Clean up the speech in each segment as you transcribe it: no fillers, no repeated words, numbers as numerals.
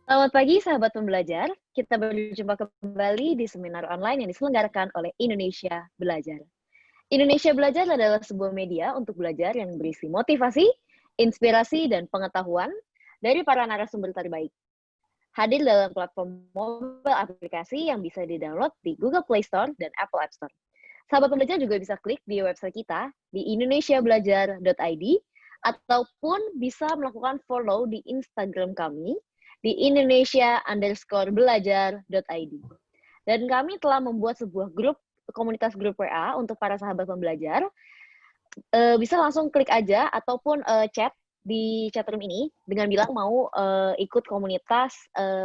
Selamat pagi sahabat pembelajar, kita berjumpa kembali di seminar online yang diselenggarakan oleh Indonesia Belajar. Indonesia Belajar adalah sebuah media untuk belajar yang berisi motivasi, inspirasi, dan pengetahuan dari para narasumber terbaik. Hadir dalam platform mobile aplikasi yang bisa di-download di Google Play Store dan Apple App Store. Sahabat pembelajar juga bisa klik di website kita di indonesiabelajar.id ataupun bisa melakukan follow di Instagram kami di indonesia_belajar.id. Dan kami telah membuat sebuah komunitas grup WA untuk para sahabat pembelajar. Bisa langsung klik aja ataupun chat di chatroom ini dengan bilang mau ikut komunitas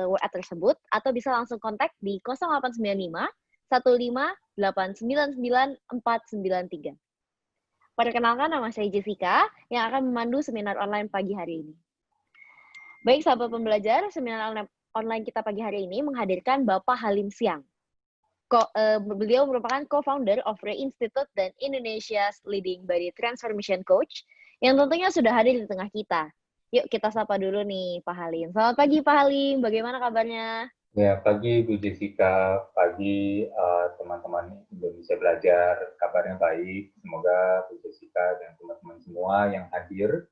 WA tersebut, atau bisa langsung kontak di 0895 15 899 493. Perkenalkan, nama saya Jessica yang akan memandu seminar online pagi hari ini. Baik sahabat pembelajar, seminar online kita pagi hari ini menghadirkan Bapak Halim Siang. Beliau merupakan co-founder of Ray Institute dan Indonesia's leading body transformation coach yang tentunya sudah hadir di tengah kita. Yuk kita sapa dulu nih Pak Halim. Selamat pagi Pak Halim, bagaimana kabarnya? Ya, pagi Bu Jessica, pagi teman-teman Indonesia Belajar, kabarnya baik. Semoga Bu Jessica dan teman-teman semua yang hadir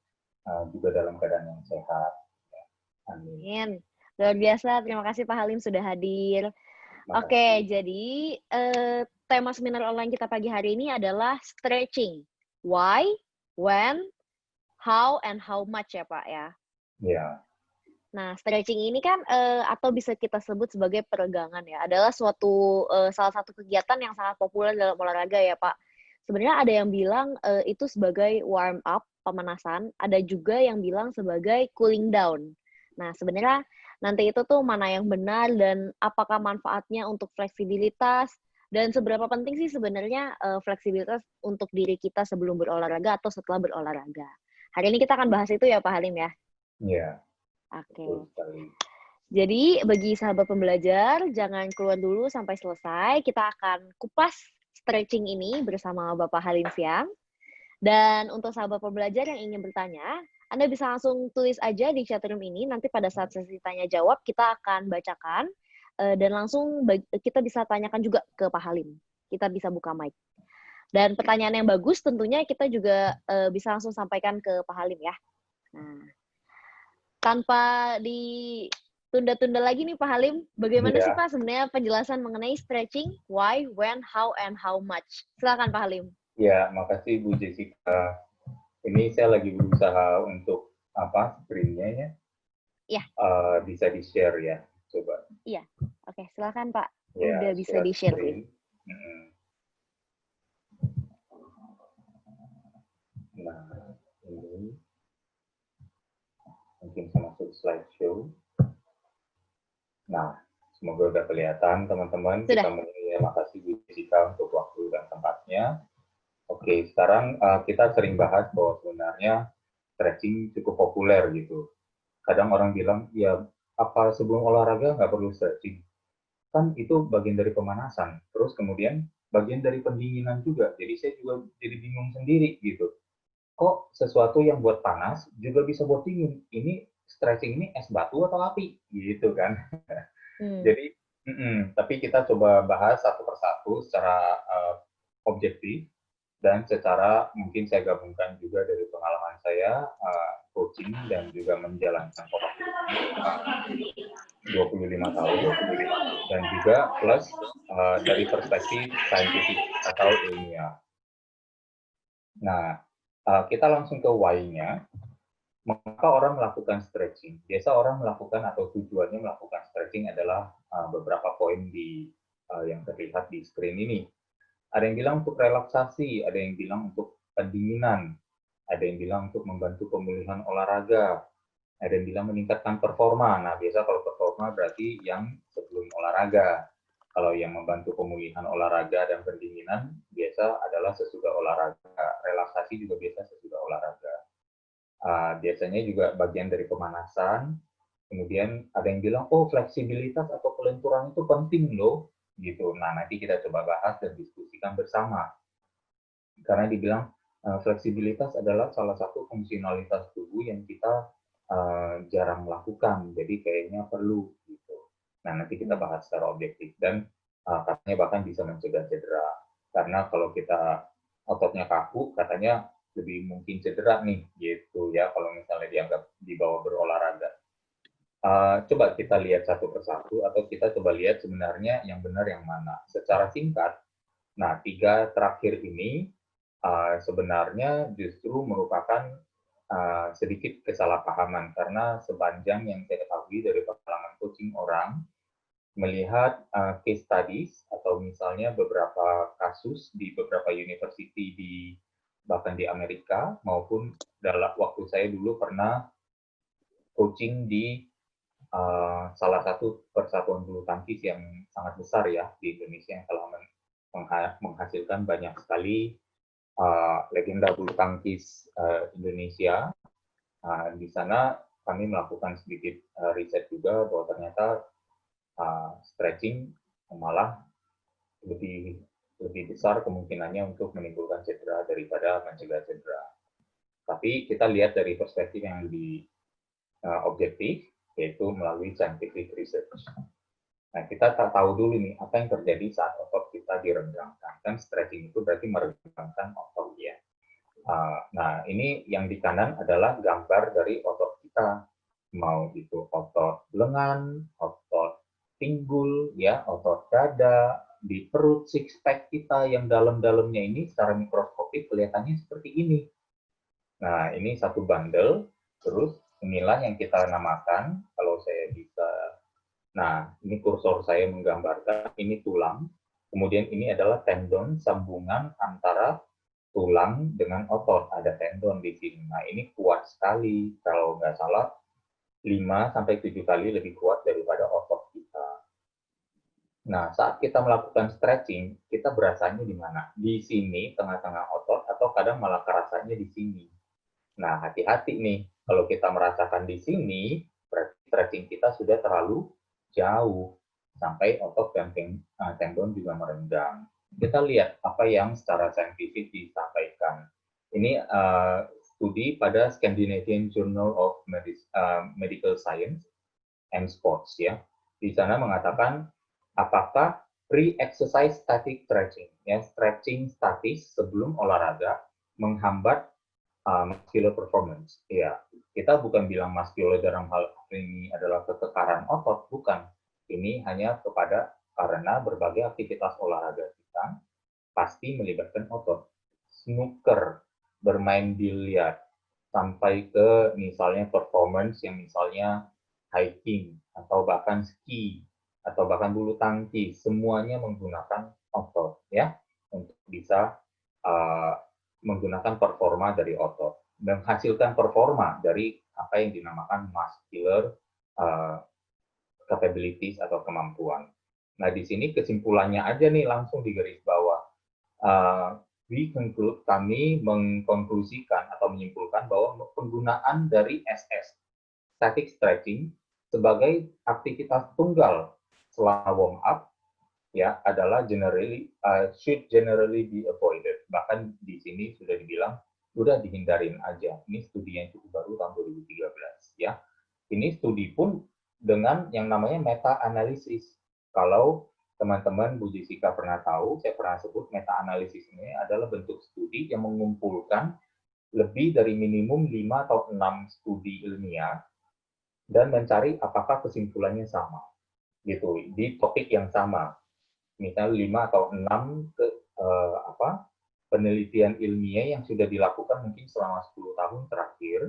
juga dalam keadaan yang sehat. Amin. Amin. Luar biasa, terima kasih Pak Halim sudah hadir. Oke, jadi tema seminar online kita pagi hari ini adalah stretching. Why, when, how, and how much ya Pak ya. Ya. Nah, stretching ini kan atau bisa kita sebut sebagai peregangan ya, adalah salah satu kegiatan yang sangat populer dalam olahraga ya Pak. Sebenarnya ada yang bilang itu sebagai warm up, pemanasan, ada juga yang bilang sebagai cooling down. Nah, sebenarnya nanti itu tuh mana yang benar dan apakah manfaatnya untuk fleksibilitas dan seberapa penting sih sebenarnya fleksibilitas untuk diri kita sebelum berolahraga atau setelah berolahraga. Hari ini kita akan bahas itu ya Pak Halim ya. Ya. Oke. Jadi bagi sahabat pembelajar, jangan keluar dulu sampai selesai. Kita akan kupas stretching ini bersama Bapak Halim Siang. Dan untuk sahabat pembelajar yang ingin bertanya, Anda bisa langsung tulis aja di chatroom ini. Nanti pada saat sesi tanya jawab, kita akan bacakan. Dan langsung kita bisa tanyakan juga ke Pak Halim. Kita bisa buka mic. Dan pertanyaan yang bagus tentunya kita juga bisa langsung sampaikan ke Pak Halim ya. Nah, tanpa ditunda-tunda lagi nih Pak Halim, bagaimana sih Pak sebenarnya penjelasan mengenai stretching, why, when, how, and how much? Silakan Pak Halim. Ya, makasih Bu Jessica. Ini saya lagi berusaha untuk screen-nya ya. Iya. Bisa di-share ya, coba. Iya, oke, silakan Pak. Ya, udah bisa di-share sih. Nah, ini mungkin saya masuk slideshow. Nah, semoga udah kelihatan teman-teman. Kita mulai, makasih Bu Jessica untuk waktu dan tempatnya. Oke, sekarang kita sering bahas bahwa sebenarnya stretching cukup populer gitu. Kadang orang bilang, ya apa sebelum olahraga nggak perlu stretching? Kan itu bagian dari pemanasan. Terus kemudian bagian dari pendinginan juga. Jadi saya juga jadi bingung sendiri gitu. Kok sesuatu yang buat panas juga bisa buat dingin? Ini stretching ini es batu atau api? Gitu kan. Jadi, tapi kita coba bahas satu persatu secara objektif dan secara mungkin saya gabungkan juga dari pengalaman saya coaching dan juga menjalankan pola hidup 25 tahun dan juga plus dari perspektif saintifik atau ilmiah. Nah, kita langsung ke why-nya. Mengapa orang melakukan stretching? Biasa orang melakukan atau tujuannya melakukan stretching adalah beberapa poin yang terlihat di screen ini. Ada yang bilang untuk relaksasi, ada yang bilang untuk pendinginan, ada yang bilang untuk membantu pemulihan olahraga, ada yang bilang meningkatkan performa. Nah, biasa kalau performa berarti yang sebelum olahraga. Kalau yang membantu pemulihan olahraga dan pendinginan biasa adalah sesudah olahraga. Relaksasi juga biasa sesudah olahraga. Biasanya juga bagian dari pemanasan. Kemudian ada yang bilang, oh fleksibilitas atau kelenturan itu penting loh. Gitu. Nah, nanti kita coba bahas dan diskusikan bersama. Karena dibilang fleksibilitas adalah salah satu fungsionalitas tubuh yang kita jarang melakukan, jadi kayaknya perlu gitu. Nah, nanti kita bahas secara objektif dan katanya bahkan bisa mencegah cedera. Karena kalau kita ototnya kaku, katanya lebih mungkin cedera nih, gitu ya, kalau misalnya dianggap dibawa berolahraga. Coba kita lihat satu persatu, atau kita coba lihat sebenarnya yang benar yang mana. Secara singkat, nah 3 terakhir ini sebenarnya justru merupakan sedikit kesalahpahaman, karena sepanjang yang saya ketahui dari pengalaman coaching orang, melihat case studies atau misalnya beberapa kasus di beberapa university bahkan di Amerika, maupun dalam waktu saya dulu pernah coaching di salah satu persatuan bulu tangkis yang sangat besar ya di Indonesia, yang telah menghasilkan banyak sekali legenda bulu tangkis Indonesia. Di sana kami melakukan sedikit riset juga bahwa ternyata stretching malah lebih besar kemungkinannya untuk menimbulkan cedera daripada mencegah cedera. Tapi kita lihat dari perspektif yang lebih objektif, yaitu melalui scientific research. Nah, kita tahu dulu nih apa yang terjadi saat otot kita direnggangkan. Kan stretching itu berarti merenggangkan otot ya. Nah, ini yang di kanan adalah gambar dari otot kita. Mau itu otot lengan, otot pinggul, ya, otot dada, di perut six pack kita yang dalam-dalamnya ini secara mikroskopik kelihatannya seperti ini. Nah, ini satu bundle, terus inilah yang kita namakan, kalau saya bisa. Nah, ini kursor saya menggambarkan, ini tulang, kemudian ini adalah tendon sambungan antara tulang dengan otot, ada tendon di sini. Nah, ini kuat sekali, kalau nggak salah 5-7 kali lebih kuat daripada otot kita. Nah, saat kita melakukan stretching, kita berasanya di mana? Di sini, tengah-tengah otot, atau kadang malah kerasanya di sini. Nah, hati-hati nih, kalau kita merasakan di sini, berarti stretching kita sudah terlalu jauh, sampai otot dan tendon juga merenggang. Kita lihat apa yang secara saintifik disampaikan. Ini studi pada Scandinavian Journal of Medical Science and Sports ya. Di sana mengatakan apakah pre-exercise static stretching, ya, stretching statis sebelum olahraga menghambat muscular performance. Ya, kita bukan bilang muscular dalam hal ini adalah ketekaran otot, bukan. Ini hanya karena berbagai aktivitas olahraga kita pasti melibatkan otot. Snooker, bermain biliar, sampai ke misalnya performance yang misalnya hiking, atau bahkan ski, atau bahkan bulu tangkis, semuanya menggunakan otot ya, untuk bisa menggunakan performa dari otot, menghasilkan performa dari apa yang dinamakan muscular capabilities atau kemampuan. Nah, di sini kesimpulannya aja nih langsung di garis bawah. Kami mengkonklusikan atau menyimpulkan bahwa penggunaan dari SS, static stretching, sebagai aktivitas tunggal selama warm up, ya, adalah should generally be avoided. Bahkan di sini sudah dibilang, sudah dihindarin aja. Ini studi yang cukup baru tahun 2013, ya. Ini studi pun dengan yang namanya meta-analisis. Kalau teman-teman Bu Jessica pernah tahu, saya pernah sebut meta-analisis ini adalah bentuk studi yang mengumpulkan lebih dari minimum 5 atau 6 studi ilmiah dan mencari apakah kesimpulannya sama. Gitu, di topik yang sama. Misalnya 5 atau 6 penelitian ilmiah yang sudah dilakukan mungkin selama 10 tahun terakhir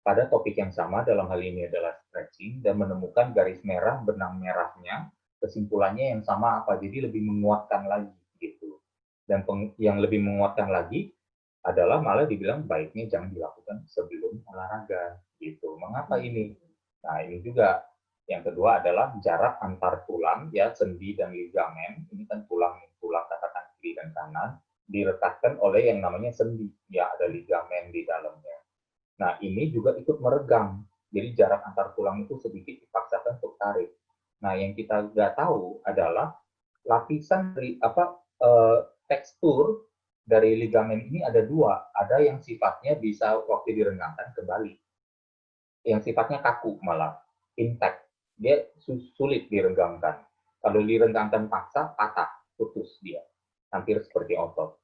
pada topik yang sama, dalam hal ini adalah stretching, dan menemukan garis merah, benang merahnya, kesimpulannya yang sama apa, jadi lebih menguatkan lagi gitu. Dan yang lebih menguatkan lagi adalah malah dibilang baiknya jangan dilakukan sebelum olahraga gitu. Mengapa ini? Nah, ini juga yang kedua adalah jarak antar tulang, ya, sendi dan ligamen. Ini kan tulang katakan kiri dan kanan, direkatkan oleh yang namanya sendi, ya, ada ligamen di dalamnya. Nah, ini juga ikut meregang. Jadi jarak antar tulang itu sedikit dipaksakan untuk tarik. Nah, yang kita nggak tahu adalah lapisan dari tekstur dari ligamen ini ada dua. Ada yang sifatnya bisa waktu direnggangkan kembali. yang sifatnya kaku malah, intact. Dia sulit direnggangkan. Kalau direnggangkan paksa, patah, putus dia. Hampir seperti otot.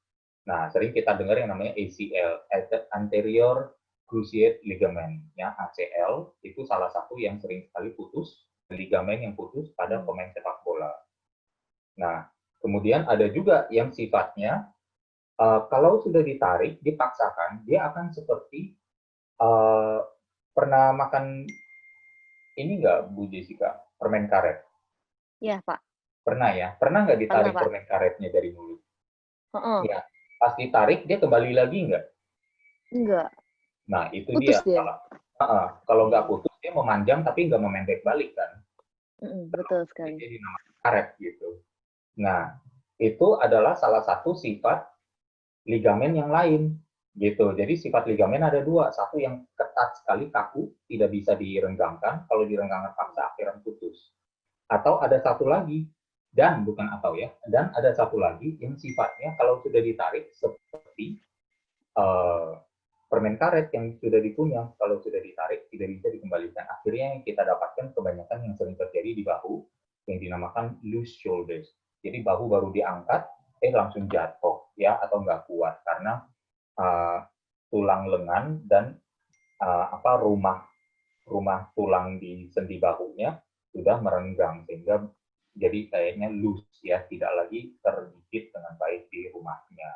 Nah, sering kita dengar yang namanya ACL, anterior cruciate ligament, ya ACL itu salah satu yang sering sekali putus, ligamen yang putus pada pemain sepak bola. Nah, kemudian ada juga yang sifatnya kalau sudah ditarik, dipaksakan, dia akan seperti pernah makan ini nggak, Bu Jessica, permen karet? Iya, Pak. Pernah ya? Pernah nggak Pernah, ditarik Pak. permen karetnya dari mulut? Heeh. Ya, pas ditarik dia kembali lagi nggak? Enggak. Nah, itu Putus dia dia. salah. Kalau nggak putus, dia memanjang tapi nggak memendek balik kan? Betul sekali. Jadi namanya karet gitu. Nah, itu adalah salah satu sifat ligamen yang lain gitu. Jadi sifat ligamen ada dua, satu yang ketat sekali kaku, tidak bisa direnggangkan, kalau direnggangkan paksa akhirnya putus. Atau ada satu lagi, dan bukan atau ya, dan ada satu lagi yang sifatnya kalau sudah ditarik seperti permen karet yang sudah dikunyah, kalau sudah ditarik tidak bisa dikembalikan. Akhirnya yang kita dapatkan kebanyakan yang sering terjadi di bahu yang dinamakan loose shoulders. Jadi bahu baru diangkat, langsung jatuh ya atau nggak kuat karena tulang lengan dan rumah tulang di sendi bahunya sudah merenggang sehingga jadi kayaknya loose ya, tidak lagi tergigit dengan baik di rumahnya.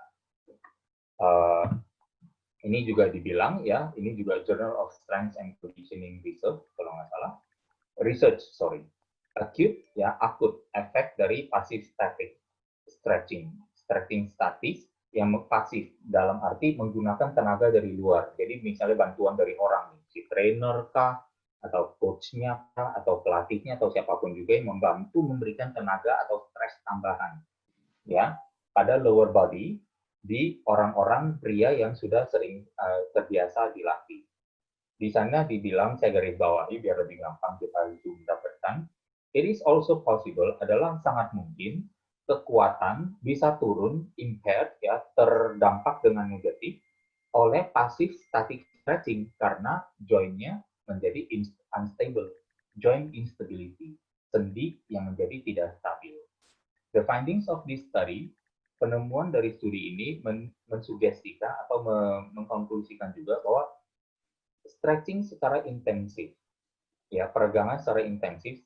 Ini juga dibilang ya, ini juga Journal of Strength and Conditioning Research kalau nggak salah, acute ya, akut efek dari passive static stretching statis yang pasif dalam arti menggunakan tenaga dari luar. Jadi misalnya bantuan dari orang, si trainer kah, atau coachnya kah, atau pelatihnya atau siapapun juga yang membantu memberikan tenaga atau stres tambahan ya pada lower body di orang-orang pria yang sudah sering terbiasa dilatih. Di sana dibilang, saya garis bawahi biar lebih gampang kita zoom dapatkan, it is also possible adalah sangat mungkin kekuatan bisa turun, impaired ya, terdampak dengan negatif oleh passive static stretching karena joint-nya menjadi unstable, joint instability, sendi yang menjadi tidak stabil. The findings of this study, penemuan dari studi ini mensugestikan atau mengkonklusikan juga bahwa stretching secara intensif, ya peregangan secara intensif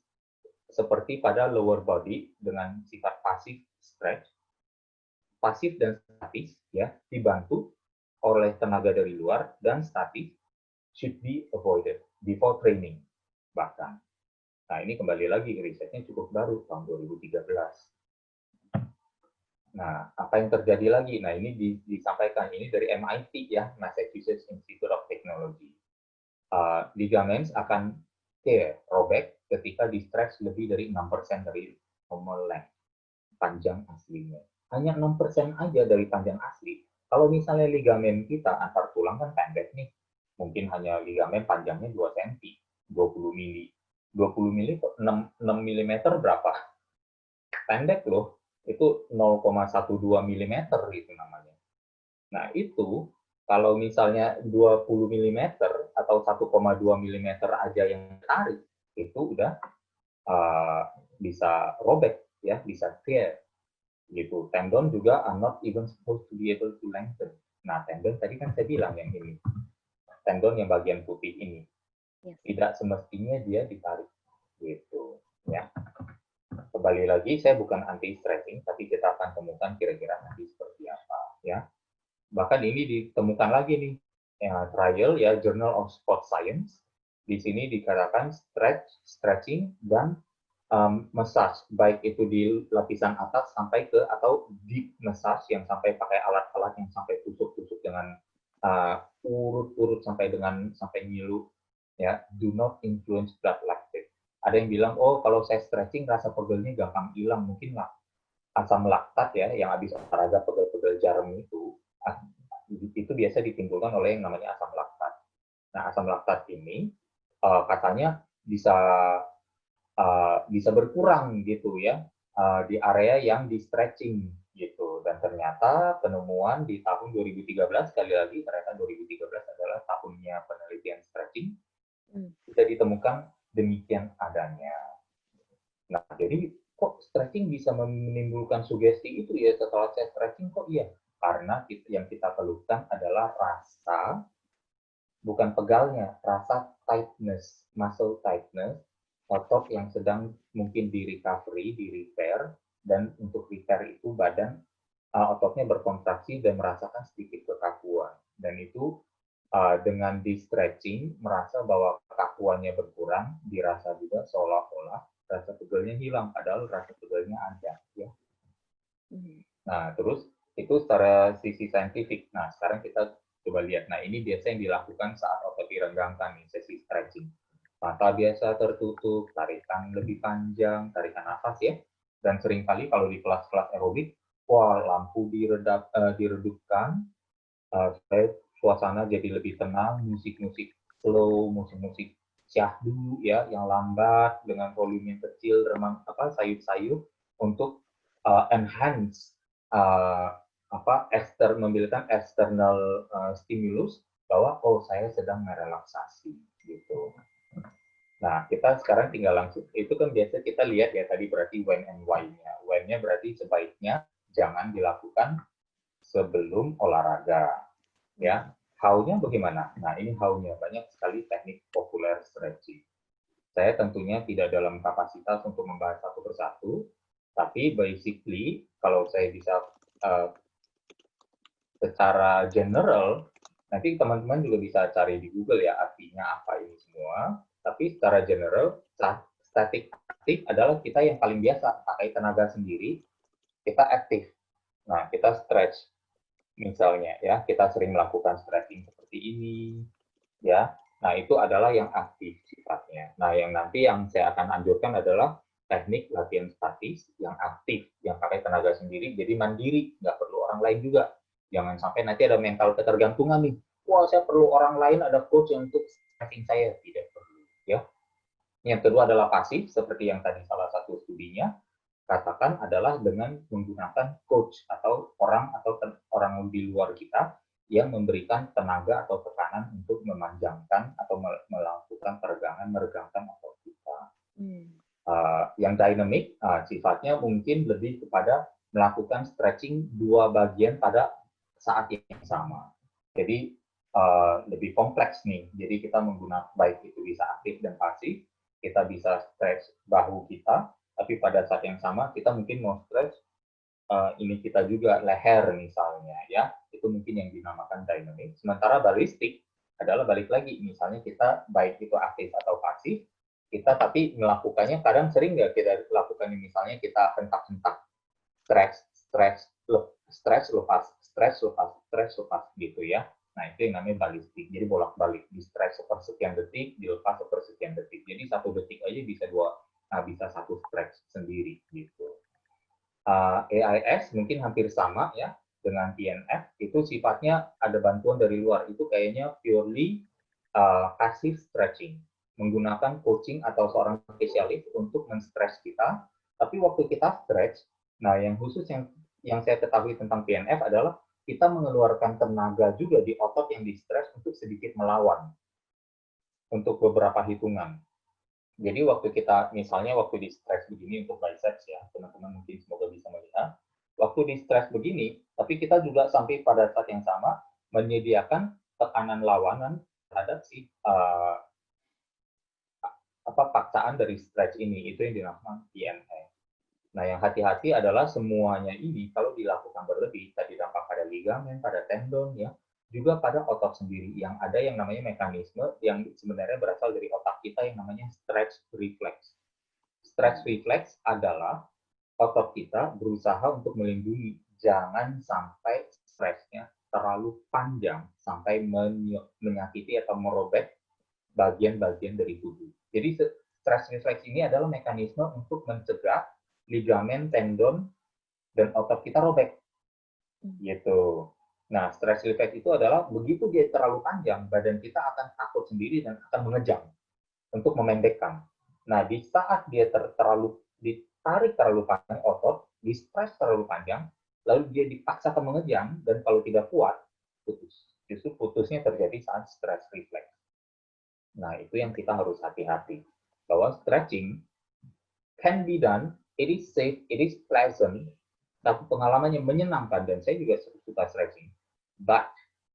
seperti pada lower body dengan sifat pasif stretch, pasif dan statis, ya dibantu oleh tenaga dari luar dan statis should be avoided before training bahkan. Nah ini kembali lagi risetnya cukup baru tahun 2013. Nah, apa yang terjadi lagi? Nah, ini disampaikan ini dari MIT ya, Massachusetts Institute of Technology. Ligaments akan tear, robek ketika di stretch lebih dari 6% dari normal length, panjang aslinya. Hanya 6% aja dari panjang asli. Kalau misalnya ligamen kita antar tulang kan pendek nih, mungkin hanya ligamen panjangnya 2 cm, 20 mili. 20 mili, 6 mm berapa? Pendek loh, itu 0,12 mm itu namanya. Nah itu kalau misalnya 20 mm atau 1,2 mm aja yang tarik, itu udah bisa robek ya, bisa tear gitu. Tendon juga are not even supposed to be able to lengthen. Nah tendon tadi kan saya bilang yang ini, tendon yang bagian putih ini tidak semestinya dia ditarik gitu ya. Kembali lagi, saya bukan anti stretching, tapi kita akan temukan kira-kira nanti seperti apa ya. Bahkan ini ditemukan lagi nih, trial ya, Journal of Sport Science. Di sini dikatakan stretching dan massage, baik itu di lapisan atas sampai ke atau deep massage yang sampai pakai alat-alat yang sampai tusuk-tusuk dengan urut-urut sampai nyilu ya, do not influence blood lactate. Ada yang bilang, oh kalau saya stretching rasa pegelnya gampang hilang, mungkin lah asam laktat ya, yang habis olahraga pegel-pegel jarum itu biasa ditimbulkan oleh yang namanya asam laktat. Nah asam laktat ini katanya bisa berkurang gitu ya di area yang di stretching gitu. Dan ternyata penemuan di tahun 2013, sekali lagi ternyata 2013 adalah tahunnya penelitian stretching. Sudah ditemukan demikian adanya. Nah, jadi kok stretching bisa menimbulkan sugesti itu ya setelah saya stretching kok iya? Karena yang kita keluhkan adalah rasa, bukan pegalnya, rasa tightness, muscle tightness, otot yang sedang mungkin di recovery, di repair, dan untuk repair itu badan ototnya berkontraksi dan merasakan sedikit kekakuan. Dan itu dengan di stretching merasa bahwa kekakuannya berkurang, dirasa juga seolah-olah rasa pegelnya hilang, padahal rasa pegelnya ada. Ya. Nah, terus itu secara sisi saintifik. Nah, sekarang kita coba lihat. Nah, ini biasa yang dilakukan saat otot direnggangkan, nih, sesi stretching. Mata biasa tertutup, tarikan lebih panjang, tarikan nafas ya. Dan seringkali kalau di kelas-kelas aerobik, wah lampu diredupkan, supaya suasana jadi lebih tenang, musik-musik slow, musik-musik syahdu ya, yang lambat dengan volume yang kecil, sayup-sayup untuk enhance memberikan external stimulus bahwa oh saya sedang merelaksasi gitu. Nah, kita sekarang tinggal langsung, itu kan biasa kita lihat ya tadi berarti when and why-nya. When-nya berarti sebaiknya jangan dilakukan sebelum olahraga. Ya, how-nya bagaimana? Nah, ini how-nya. Banyak sekali teknik populer stretching. Saya tentunya tidak dalam kapasitas untuk membahas satu persatu, tapi basically, kalau saya bisa secara general, nanti teman-teman juga bisa cari di Google ya, artinya apa ini semua. Tapi secara general, static aktif adalah kita yang paling biasa, pakai tenaga sendiri, kita aktif. Nah, kita stretch. Misalnya ya, kita sering melakukan stretching seperti ini, ya. Nah, itu adalah yang aktif sifatnya. Nah, yang nanti yang saya akan anjurkan adalah teknik latihan statis yang aktif, yang pakai tenaga sendiri, jadi mandiri, nggak perlu orang lain juga. Jangan sampai nanti ada mental ketergantungan nih. Wah, saya perlu orang lain, ada coach yang untuk stretching saya. Tidak perlu, ya. Yang kedua adalah pasif, seperti yang tadi salah satu studinya, katakan adalah dengan menggunakan coach atau orang di luar kita yang memberikan tenaga atau tekanan untuk memanjangkan atau melakukan meregangkan otot kita. Yang dynamic sifatnya mungkin lebih kepada melakukan stretching dua bagian pada saat yang sama. Jadi lebih kompleks nih. Jadi kita menggunakan baik itu bisa aktif dan pasif. Kita bisa stretch bahu kita, tapi pada saat yang sama kita mungkin mau stretch ini kita juga leher misalnya ya, itu mungkin yang dinamakan dynamic. Sementara ballistic adalah balik lagi, misalnya kita baik itu aktif atau pasif, kita tapi melakukannya kadang sering nggak kita lakukan, misalnya kita hentak-hentak, stretch, stretch, stretch lepas, stretch lepas, stretch lepas gitu ya. Nah, itu yang namanya ballistic. Jadi bolak-balik, di stretch sepersekian detik, dilepas sepersekian detik. Jadi 1 detik aja bisa satu stretch sendiri gitu. AIS mungkin hampir sama ya dengan PNF, itu sifatnya ada bantuan dari luar, itu kayaknya purely passive stretching, menggunakan coaching atau seorang spesialis untuk men-stretch kita. Tapi waktu kita stretch, nah yang khusus yang saya ketahui tentang PNF adalah kita mengeluarkan tenaga juga di otot yang di-stretch untuk sedikit melawan untuk beberapa hitungan. Jadi waktu kita, misalnya waktu di stretch begini untuk biceps ya, teman-teman mungkin semoga bisa melihat, waktu di stretch begini, tapi kita juga sampai pada saat yang sama menyediakan tekanan lawanan terhadap si paksaan dari stretch ini, itu yang dinamakan PNF. Nah, yang hati-hati adalah semuanya ini kalau dilakukan berlebih, tadi dampak pada ligamen, pada tendon ya, juga pada otot sendiri yang ada yang namanya mekanisme yang sebenarnya berasal dari otak kita yang namanya stretch reflex. Stretch reflex adalah otot kita berusaha untuk melindungi, jangan sampai stretchnya terlalu panjang sampai menyakiti atau merobek bagian-bagian dari tubuh. Jadi stretch reflex ini adalah mekanisme untuk mencegah ligamen, tendon, dan otot kita robek. Gitu. Nah, stress reflex itu adalah begitu dia terlalu panjang, badan kita akan takut sendiri dan akan mengejang untuk memendekkan. Nah, di saat dia terlalu ditarik terlalu panjang otot, di stress terlalu panjang, lalu dia dipaksakan mengejang, dan kalau tidak kuat, putus. Justru putusnya terjadi saat stress reflex. Nah, itu yang kita harus hati-hati. Bahwa stretching can be done, it is safe, it is pleasant, tapi pengalamannya menyenangkan, dan saya juga suka stretching. But,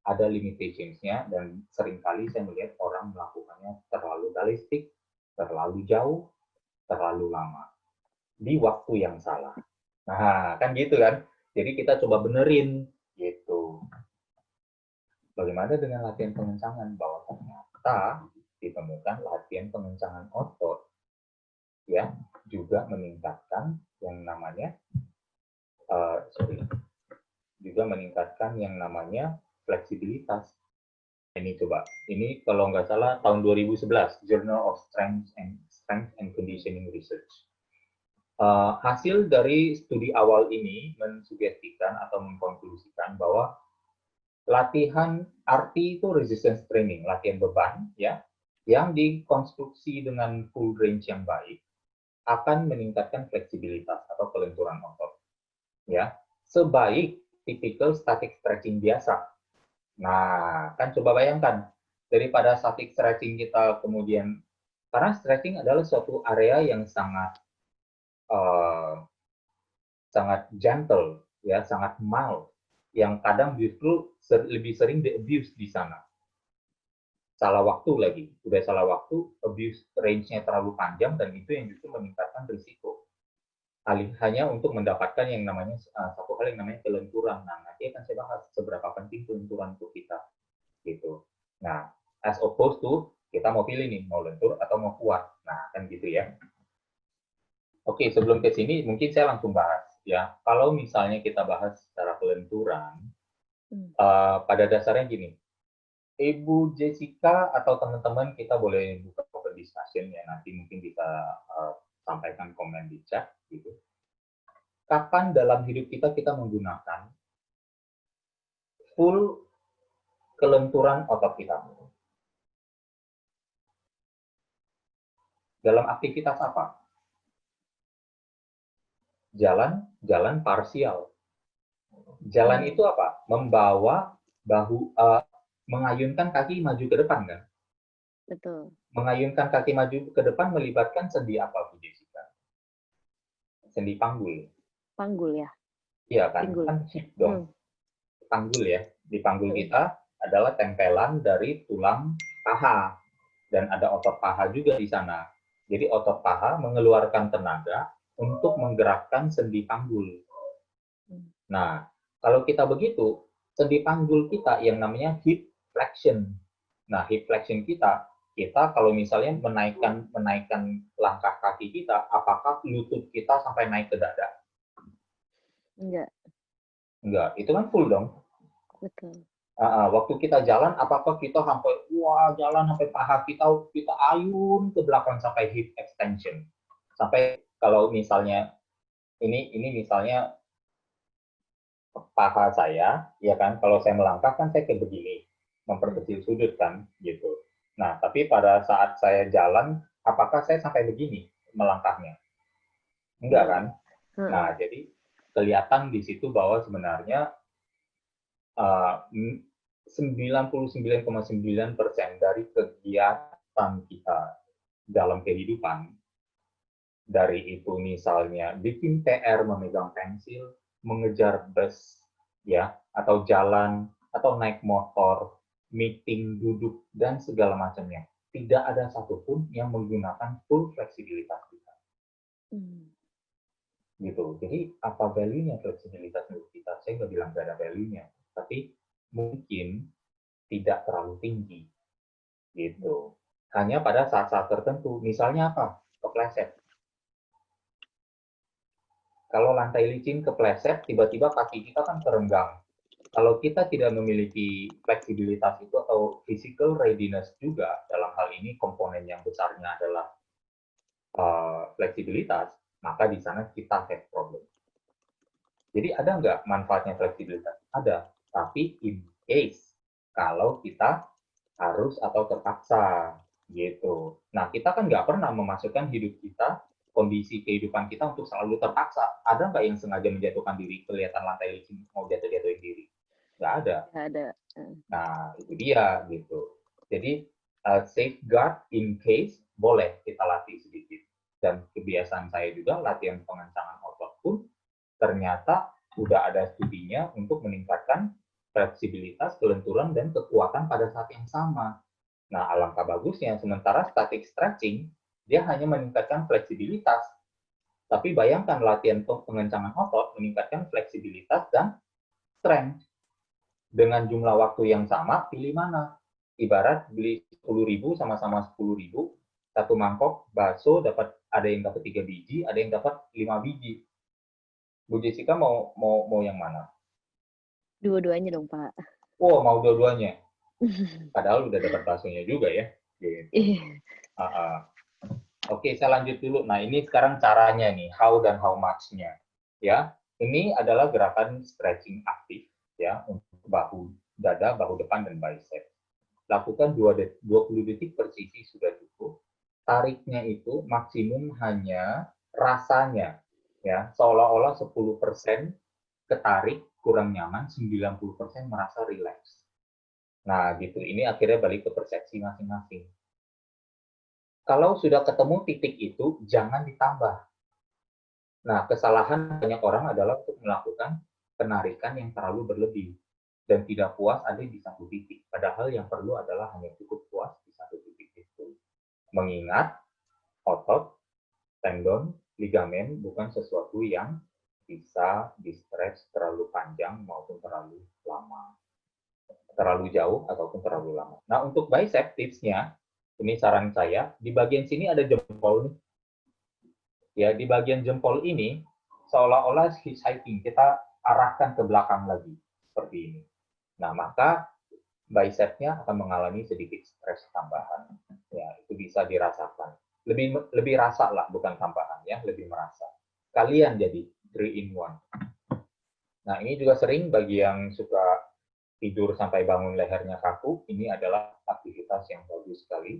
ada limitations-nya, dan seringkali saya melihat orang melakukannya terlalu realistik, terlalu jauh, terlalu lama. Di waktu yang salah. Nah, kan gitu kan? Jadi kita coba benerin, gitu. Bagaimana dengan latihan pengencangan? Bahwa ternyata ditemukan latihan pengencangan otot ya juga meningkatkan yang namanya juga meningkatkan yang namanya fleksibilitas. Ini coba, ini kalau nggak salah tahun 2011, Journal of Strength and Conditioning Research. Hasil dari studi awal ini mensugestikan atau mengkonklusikan bahwa latihan RT itu resistance training, latihan beban, ya, yang dikonstruksi dengan full range yang baik, akan meningkatkan fleksibilitas atau kelenturan otot. Ya, sebaik typical static stretching biasa. Nah, kan coba bayangkan, daripada static stretching kita kemudian, karena stretching adalah suatu area yang sangat sangat gentle, ya, sangat mild, yang kadang justru lebih sering di-abuse di sana. Salah waktu lagi, udah salah waktu, abuse range-nya terlalu panjang, dan itu yang justru meningkatkan risiko. Hanya untuk mendapatkan yang namanya satu hal yang namanya kelenturan. Nah, nanti akan saya bahas seberapa penting kelenturan untuk kita, gitu. Nah, as opposed to kita mau pilih nih, mau lentur atau mau kuat. Nah, kan gitu ya. Oke, sebelum ke sini mungkin saya langsung bahas ya. Kalau misalnya kita bahas secara kelenturan, pada dasarnya gini, Ibu Jessica atau teman-teman kita boleh buka open discussion ya, nanti mungkin bisa sampaikan komen di chat gitu. Kapan dalam hidup kita menggunakan full kelenturan otot kita? Dalam aktivitas apa? Jalan parsial. Jalan itu apa? Membawa bahu, mengayunkan kaki maju ke depan kan? Betul. Mengayunkan kaki maju ke depan melibatkan sendi apa, Bu Jessica? Sendi panggul. Panggul ya? Iya kan? Pinggul. Kan hip dong. Panggul ya. Di panggul kita adalah tempelan dari tulang paha. Dan ada otot paha juga di sana. Jadi otot paha mengeluarkan tenaga untuk menggerakkan sendi panggul. Nah, kalau kita begitu, sendi panggul kita yang namanya hip flexion. Nah, hip flexion kita kalau misalnya menaikkan langkah kaki kita, apakah lutut kita sampai naik ke dada? Enggak. Enggak, itu kan full dong. Betul. Waktu kita jalan, apakah kita sampai jalan sampai paha kita ayun ke belakang sampai hip extension, sampai kalau misalnya ini misalnya paha saya, ya kan, kalau saya melangkah kan saya kayak begini, memperkecil sudut kan, gitu. Nah, tapi pada saat saya jalan, apakah saya sampai begini melangkahnya? Enggak kan? Nah, jadi kelihatan di situ bahwa sebenarnya 99,9% dari kegiatan kita dalam kehidupan, dari itu misalnya bikin PR, memegang pensil, mengejar bus, ya, atau jalan, atau naik motor, meeting, duduk, dan segala macamnya. Tidak ada satupun yang menggunakan full fleksibilitas kita. Gitu. Jadi apa value-nya fleksibilitas menurut kita? Saya nggak bilang nggak ada value-nya, tapi mungkin tidak terlalu tinggi. Gitu. Hanya pada saat-saat tertentu. Misalnya apa? Kepleset. Kalau lantai licin kepleset, tiba-tiba kaki kita kan terenggang. Kalau kita tidak memiliki fleksibilitas itu atau physical readiness juga, dalam hal ini komponen yang besarnya adalah fleksibilitas, maka di sana kita have problem. Jadi ada nggak manfaatnya fleksibilitas? Ada, tapi in case kalau kita harus atau terpaksa gitu. Nah, kita kan nggak pernah memasukkan hidup kita, kondisi kehidupan kita untuk selalu terpaksa. Ada nggak yang sengaja menjatuhkan diri, kelihatan lantai licin mau jatuh-jatuhin diri? Nggak ada. Nggak ada. Nah, itu dia gitu. Jadi safeguard in case boleh kita latih sedikit. Dan kebiasaan saya juga latihan pengencangan otot pun ternyata udah ada studinya untuk meningkatkan fleksibilitas, kelenturan, dan kekuatan pada saat yang sama. Nah, alangkah bagusnya, sementara static stretching, dia hanya meningkatkan fleksibilitas. Tapi bayangkan latihan pengencangan otot meningkatkan fleksibilitas dan strength. Dengan jumlah waktu yang sama, pilih mana? Ibarat beli 10.000 sama-sama 10.000, satu mangkok bakso dapat ada yang dapat 3 biji, ada yang dapat 5 biji. Bu Jessica mau yang mana? Dua-duanya dong, Pak. Oh, mau dua-duanya. Padahal udah dapat baksonya juga ya. Gitu. Oke, saya lanjut dulu. Nah, ini sekarang caranya nih, how dan how much-nya. Ya, ini adalah gerakan stretching aktif ya untuk bahu dada, bahu depan dan bicep. Lakukan 20 detik per sisi sudah cukup. Tariknya itu maksimum hanya rasanya ya, seolah-olah 10% ketarik kurang nyaman, 90% merasa rileks. Nah, gitu. Ini akhirnya balik ke persepsi masing-masing. Kalau sudah ketemu titik itu, jangan ditambah. Nah, kesalahan banyak orang adalah untuk melakukan penarikan yang terlalu berlebih dan tidak puas ada di satu titik. Padahal yang perlu adalah hanya cukup puas di satu titik itu. Mengingat otot, tendon, ligamen bukan sesuatu yang bisa di-stretch terlalu panjang maupun terlalu lama. Terlalu jauh ataupun terlalu lama. Nah, untuk bicep tipsnya, ini saran saya, di bagian sini ada jempol nih. Ya, di bagian jempol ini seolah-olah hitchhiking, kita arahkan ke belakang lagi seperti ini. Nah, maka bicepnya akan mengalami sedikit stres tambahan. Ya, itu bisa dirasakan. Lebih rasa lah, bukan tambahan ya, lebih merasa. Kalian jadi 3 in 1. Nah, ini juga sering bagi yang suka tidur sampai bangun lehernya kaku, ini adalah aktivitas yang bagus sekali.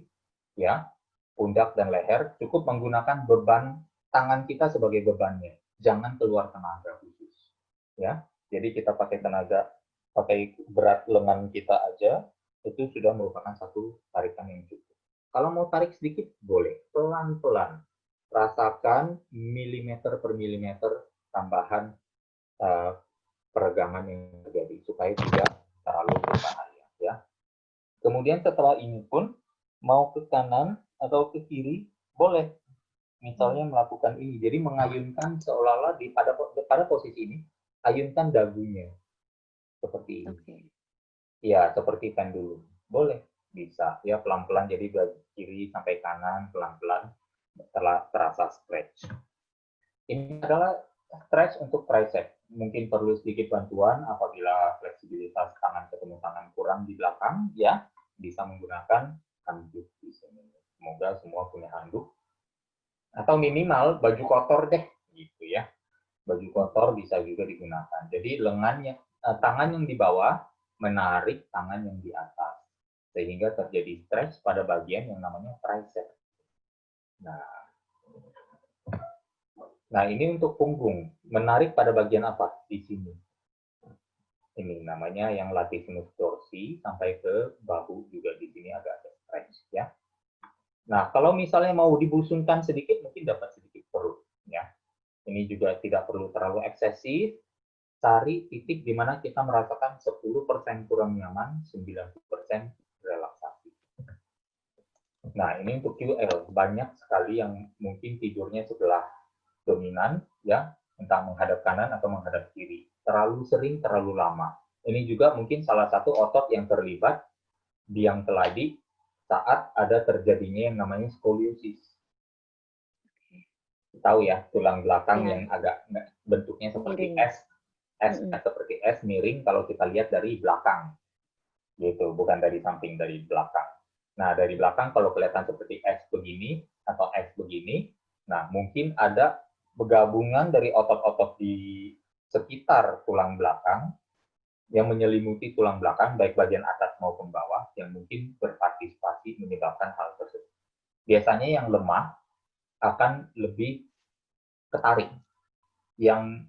Ya, pundak dan leher cukup menggunakan beban tangan kita sebagai bebannya, jangan keluar tenaga khusus. Ya, jadi kita pakai tenaga, pakai berat lengan kita aja, itu sudah merupakan satu tarikan yang cukup. Kalau mau tarik sedikit, boleh pelan-pelan, rasakan milimeter per milimeter tambahan peregangan yang terjadi supaya tidak terlalu berbahaya. Ya. Kemudian setelah ini pun mau ke kanan atau ke kiri boleh. Misalnya melakukan ini, jadi mengayunkan seolah-olah pada posisi ini, ayunkan dagunya seperti ini. Okay. Ya, seperti pendulum. Boleh, bisa. Ya, pelan-pelan jadi dari kiri sampai kanan, pelan-pelan terasa stretch. Ini adalah stretch untuk tricep. Mungkin perlu sedikit bantuan apabila fleksibilitas tangan ketemu tangan kurang di belakang, ya bisa menggunakan handuk di sini. Semoga semua punya handuk. Atau minimal baju kotor deh, gitu ya. Baju kotor bisa juga digunakan. Jadi lengannya, tangan yang di bawah menarik tangan yang di atas, sehingga terjadi stretch pada bagian yang namanya tricep. Nah, ini untuk punggung. Menarik pada bagian apa? Di sini. Ini namanya yang latissimus dorsi sampai ke bahu juga di sini agak stretch ya. Nah, kalau misalnya mau dibusungkan sedikit, mungkin dapat sedikit perut. Ya. Ini juga tidak perlu terlalu eksesif. Cari titik di mana kita merasakan 10% kurang nyaman, 90% relaksasi. Nah, ini untuk QL. Banyak sekali yang mungkin tidurnya sebelah dominan, ya, entah menghadap kanan atau menghadap kiri. Terlalu sering, terlalu lama. Ini juga mungkin salah satu otot yang terlibat biang keladi saat ada terjadinya yang namanya skoliosis. Tahu ya, tulang belakang yang agak bentuknya seperti S seperti S miring kalau kita lihat dari belakang. Gitu, bukan dari samping, dari belakang. Nah, dari belakang kalau kelihatan seperti S begini atau S begini, nah mungkin ada gabungan dari otot-otot di sekitar tulang belakang yang menyelimuti tulang belakang, baik bagian atas maupun bawah, yang mungkin berpartisipasi menyebabkan hal tersebut. Biasanya yang lemah akan lebih ketarik, yang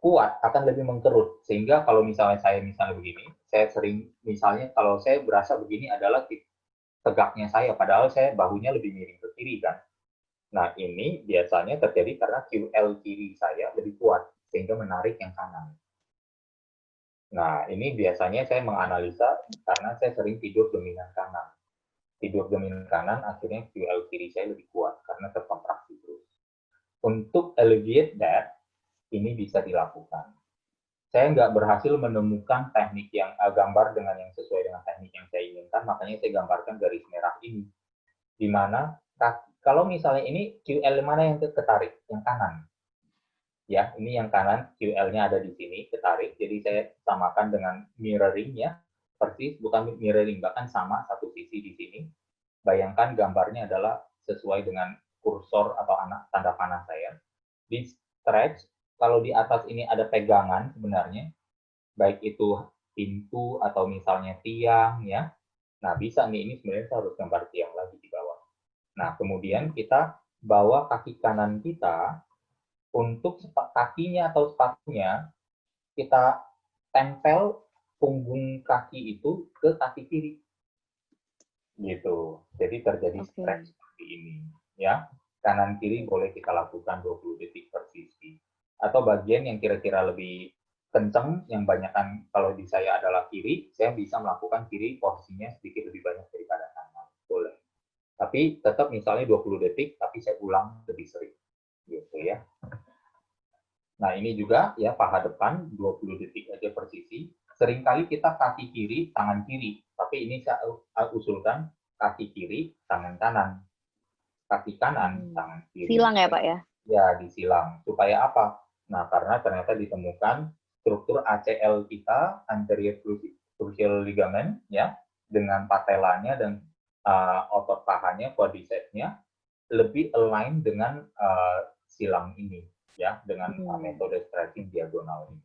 kuat akan lebih mengkerut. Sehingga kalau misalnya saya begini, saya sering, misalnya kalau saya berasa begini adalah tegaknya saya, padahal saya bahunya lebih miring ke kiri kan. Nah, ini biasanya terjadi karena QL kiri saya lebih kuat, sehingga menarik yang kanan. Nah, ini biasanya saya menganalisa karena saya sering tidur dominan kanan. Tidur dominan kanan, akhirnya QL kiri saya lebih kuat karena terkontraksi terus. Untuk alleviate that, ini bisa dilakukan. Saya nggak berhasil menemukan teknik yang gambar dengan yang sesuai dengan teknik yang saya inginkan, makanya saya gambarkan garis merah ini. Di mana kalau misalnya ini QL mana yang ketarik? Yang kanan. Ya, ini yang kanan, QL-nya ada di sini, ketarik. Jadi saya samakan dengan mirroring ya. Persis, bukan mirroring, bahkan sama satu sisi di sini. Bayangkan gambarnya adalah sesuai dengan kursor atau tanda panah saya. Di stretch, kalau di atas ini ada pegangan sebenarnya, baik itu pintu atau misalnya tiang ya. Nah, bisa nih, ini sebenarnya saya harus gambar tiang lagi di bawah. Nah, kemudian kita bawa kaki kanan kita, untuk kakinya atau sepatunya, kita tempel punggung kaki itu ke kaki kiri. Gitu. Jadi terjadi stretch seperti ini. Ya, kanan kiri boleh kita lakukan 20 detik per sisi. Atau bagian yang kira-kira lebih kenceng, yang banyakkan kalau di saya adalah kiri, saya bisa melakukan kiri posisinya sedikit lebih banyak daripada kanan. Boleh. Tapi tetap misalnya 20 detik, tapi saya ulang lebih sering. Gitu ya. Nah, ini juga ya paha depan 20 detik aja per sisi. Seringkali kita kaki kiri, tangan kiri. Tapi ini saya usulkan kaki kiri, tangan kanan. Kaki kanan, tangan kiri. Silang ya, Pak ya? Ya, disilang. Supaya apa? Nah, karena ternyata ditemukan struktur ACL kita, anterior cruciate ligament, ya, dengan patelanya dan otot pahanya, quadricepsnya, lebih align dengan silang ini, ya, dengan metode stretching diagonal ini.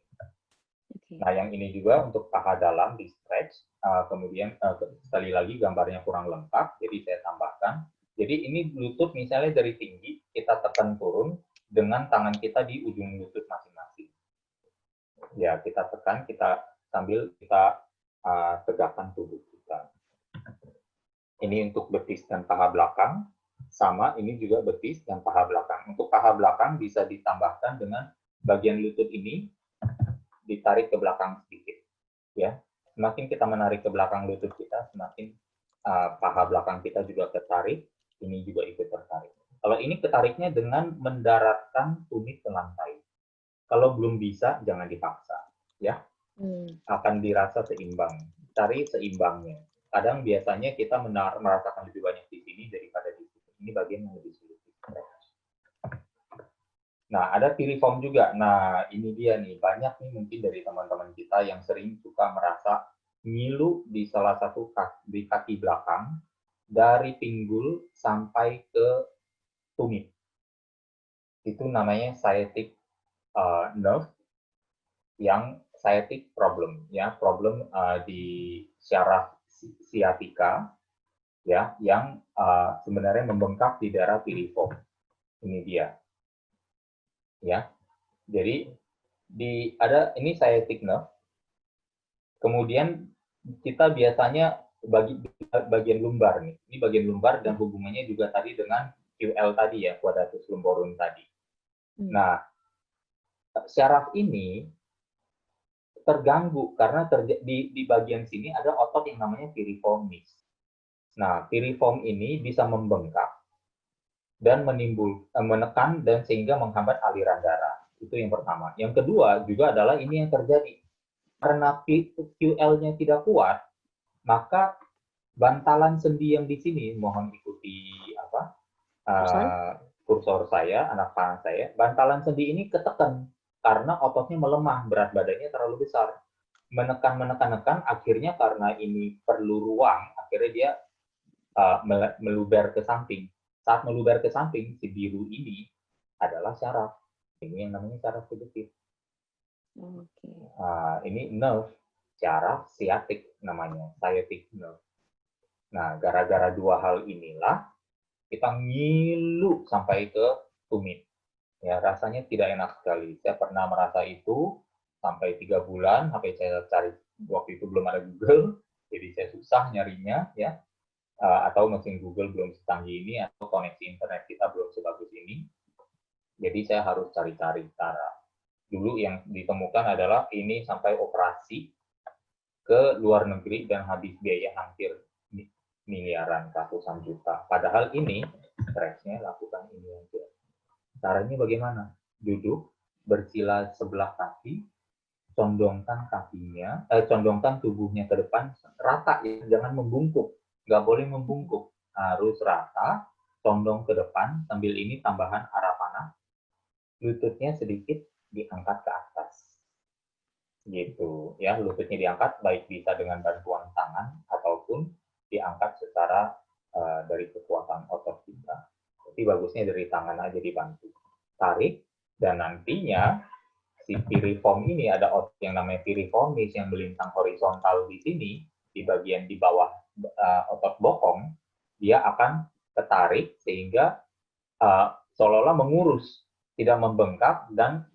Nah, yang ini juga untuk paha dalam di stretch, kemudian sekali lagi gambarnya kurang lengkap, jadi saya tambahkan. Jadi ini lutut misalnya dari tinggi, kita tekan turun dengan tangan kita di ujung lutut masing-masing. Ya, kita tekan, kita sambil kita tegakkan tubuh kita. Ini untuk betis dan paha belakang, sama ini juga betis dan paha belakang. Untuk paha belakang bisa ditambahkan dengan bagian lutut ini ditarik ke belakang sedikit. Ya, semakin kita menarik ke belakang lutut kita, semakin paha belakang kita juga tertarik. Ini juga ikut tertarik. Kalau ini ketariknya dengan mendaratkan tumit ke lantai. Kalau belum bisa, jangan dipaksa. Ya, akan dirasa seimbang. Cari seimbangnya. Kadang biasanya kita merasakan lebih banyak di sini daripada di sini. Ini bagian yang lebih sulit. Nah, ada piriform juga. Nah, ini dia nih. Banyak nih mungkin dari teman-teman kita yang sering suka merasa ngilu di salah satu di kaki belakang, dari pinggul sampai ke tumit. Itu namanya sciatic nerve yang sciatic problem, ya, problem di syaraf sciatica, ya, yang sebenarnya membengkak di daerah piriform. Ini dia. Ya. Jadi ada ini sciatic nerve. Kemudian kita biasanya bagian lumbar nih. Ini bagian lumbar dan hubungannya juga tadi dengan QL tadi ya, quadratus lumborum tadi. Nah, syaraf ini terganggu karena di bagian sini ada otot yang namanya piriformis. Nah, piriform ini bisa membengkak dan menekan dan sehingga menghambat aliran darah. Itu yang pertama. Yang kedua juga adalah ini yang terjadi. Karena QL-nya tidak kuat, maka bantalan sendi yang di sini, mohon ikuti kursor saya, anak panah saya, bantalan sendi ini ketekan karena ototnya melemah, berat badannya terlalu besar. Menekan, akhirnya karena ini perlu ruang, akhirnya dia meluber ke samping. Saat meluber ke samping, si biru ini adalah syaraf. Ini yang namanya syaraf subjektif. Ini nerve, syaraf sciatic namanya, sciatic nerve. Nah, gara-gara dua hal inilah kita ngilu sampai ke tumit. Ya, rasanya tidak enak sekali. Saya pernah merasa itu sampai 3 bulan, sampai saya cari, waktu itu belum ada Google, jadi saya susah nyarinya, ya. atau mesin Google belum secanggih ini, atau koneksi internet kita belum sebagus ini. Jadi saya harus cari-cari cara. Dulu yang ditemukan adalah ini sampai operasi ke luar negeri dan habis biaya hampir miliaran, ratusan juta. Padahal ini stresnya lakukan ini aja. Caranya bagaimana? Duduk, bersila sebelah kaki, condongkan kakinya, condongkan tubuhnya ke depan, rata ya, jangan membungkuk. Nggak boleh membungkuk, harus rata, condong ke depan, sambil ini tambahan arah panah, lututnya sedikit diangkat ke atas. Gitu ya, lututnya diangkat, baik bisa dengan bantuan tangan, ataupun diangkat secara dari kekuatan otot kita. Tapi bagusnya dari tangan aja dibantu. Tarik, dan nantinya si piriform ini ada otot yang namanya piriformis yang melintang horizontal di sini, di bagian di bawah otot bokong, dia akan ketarik sehingga seolah-olah mengurus, tidak membengkak, dan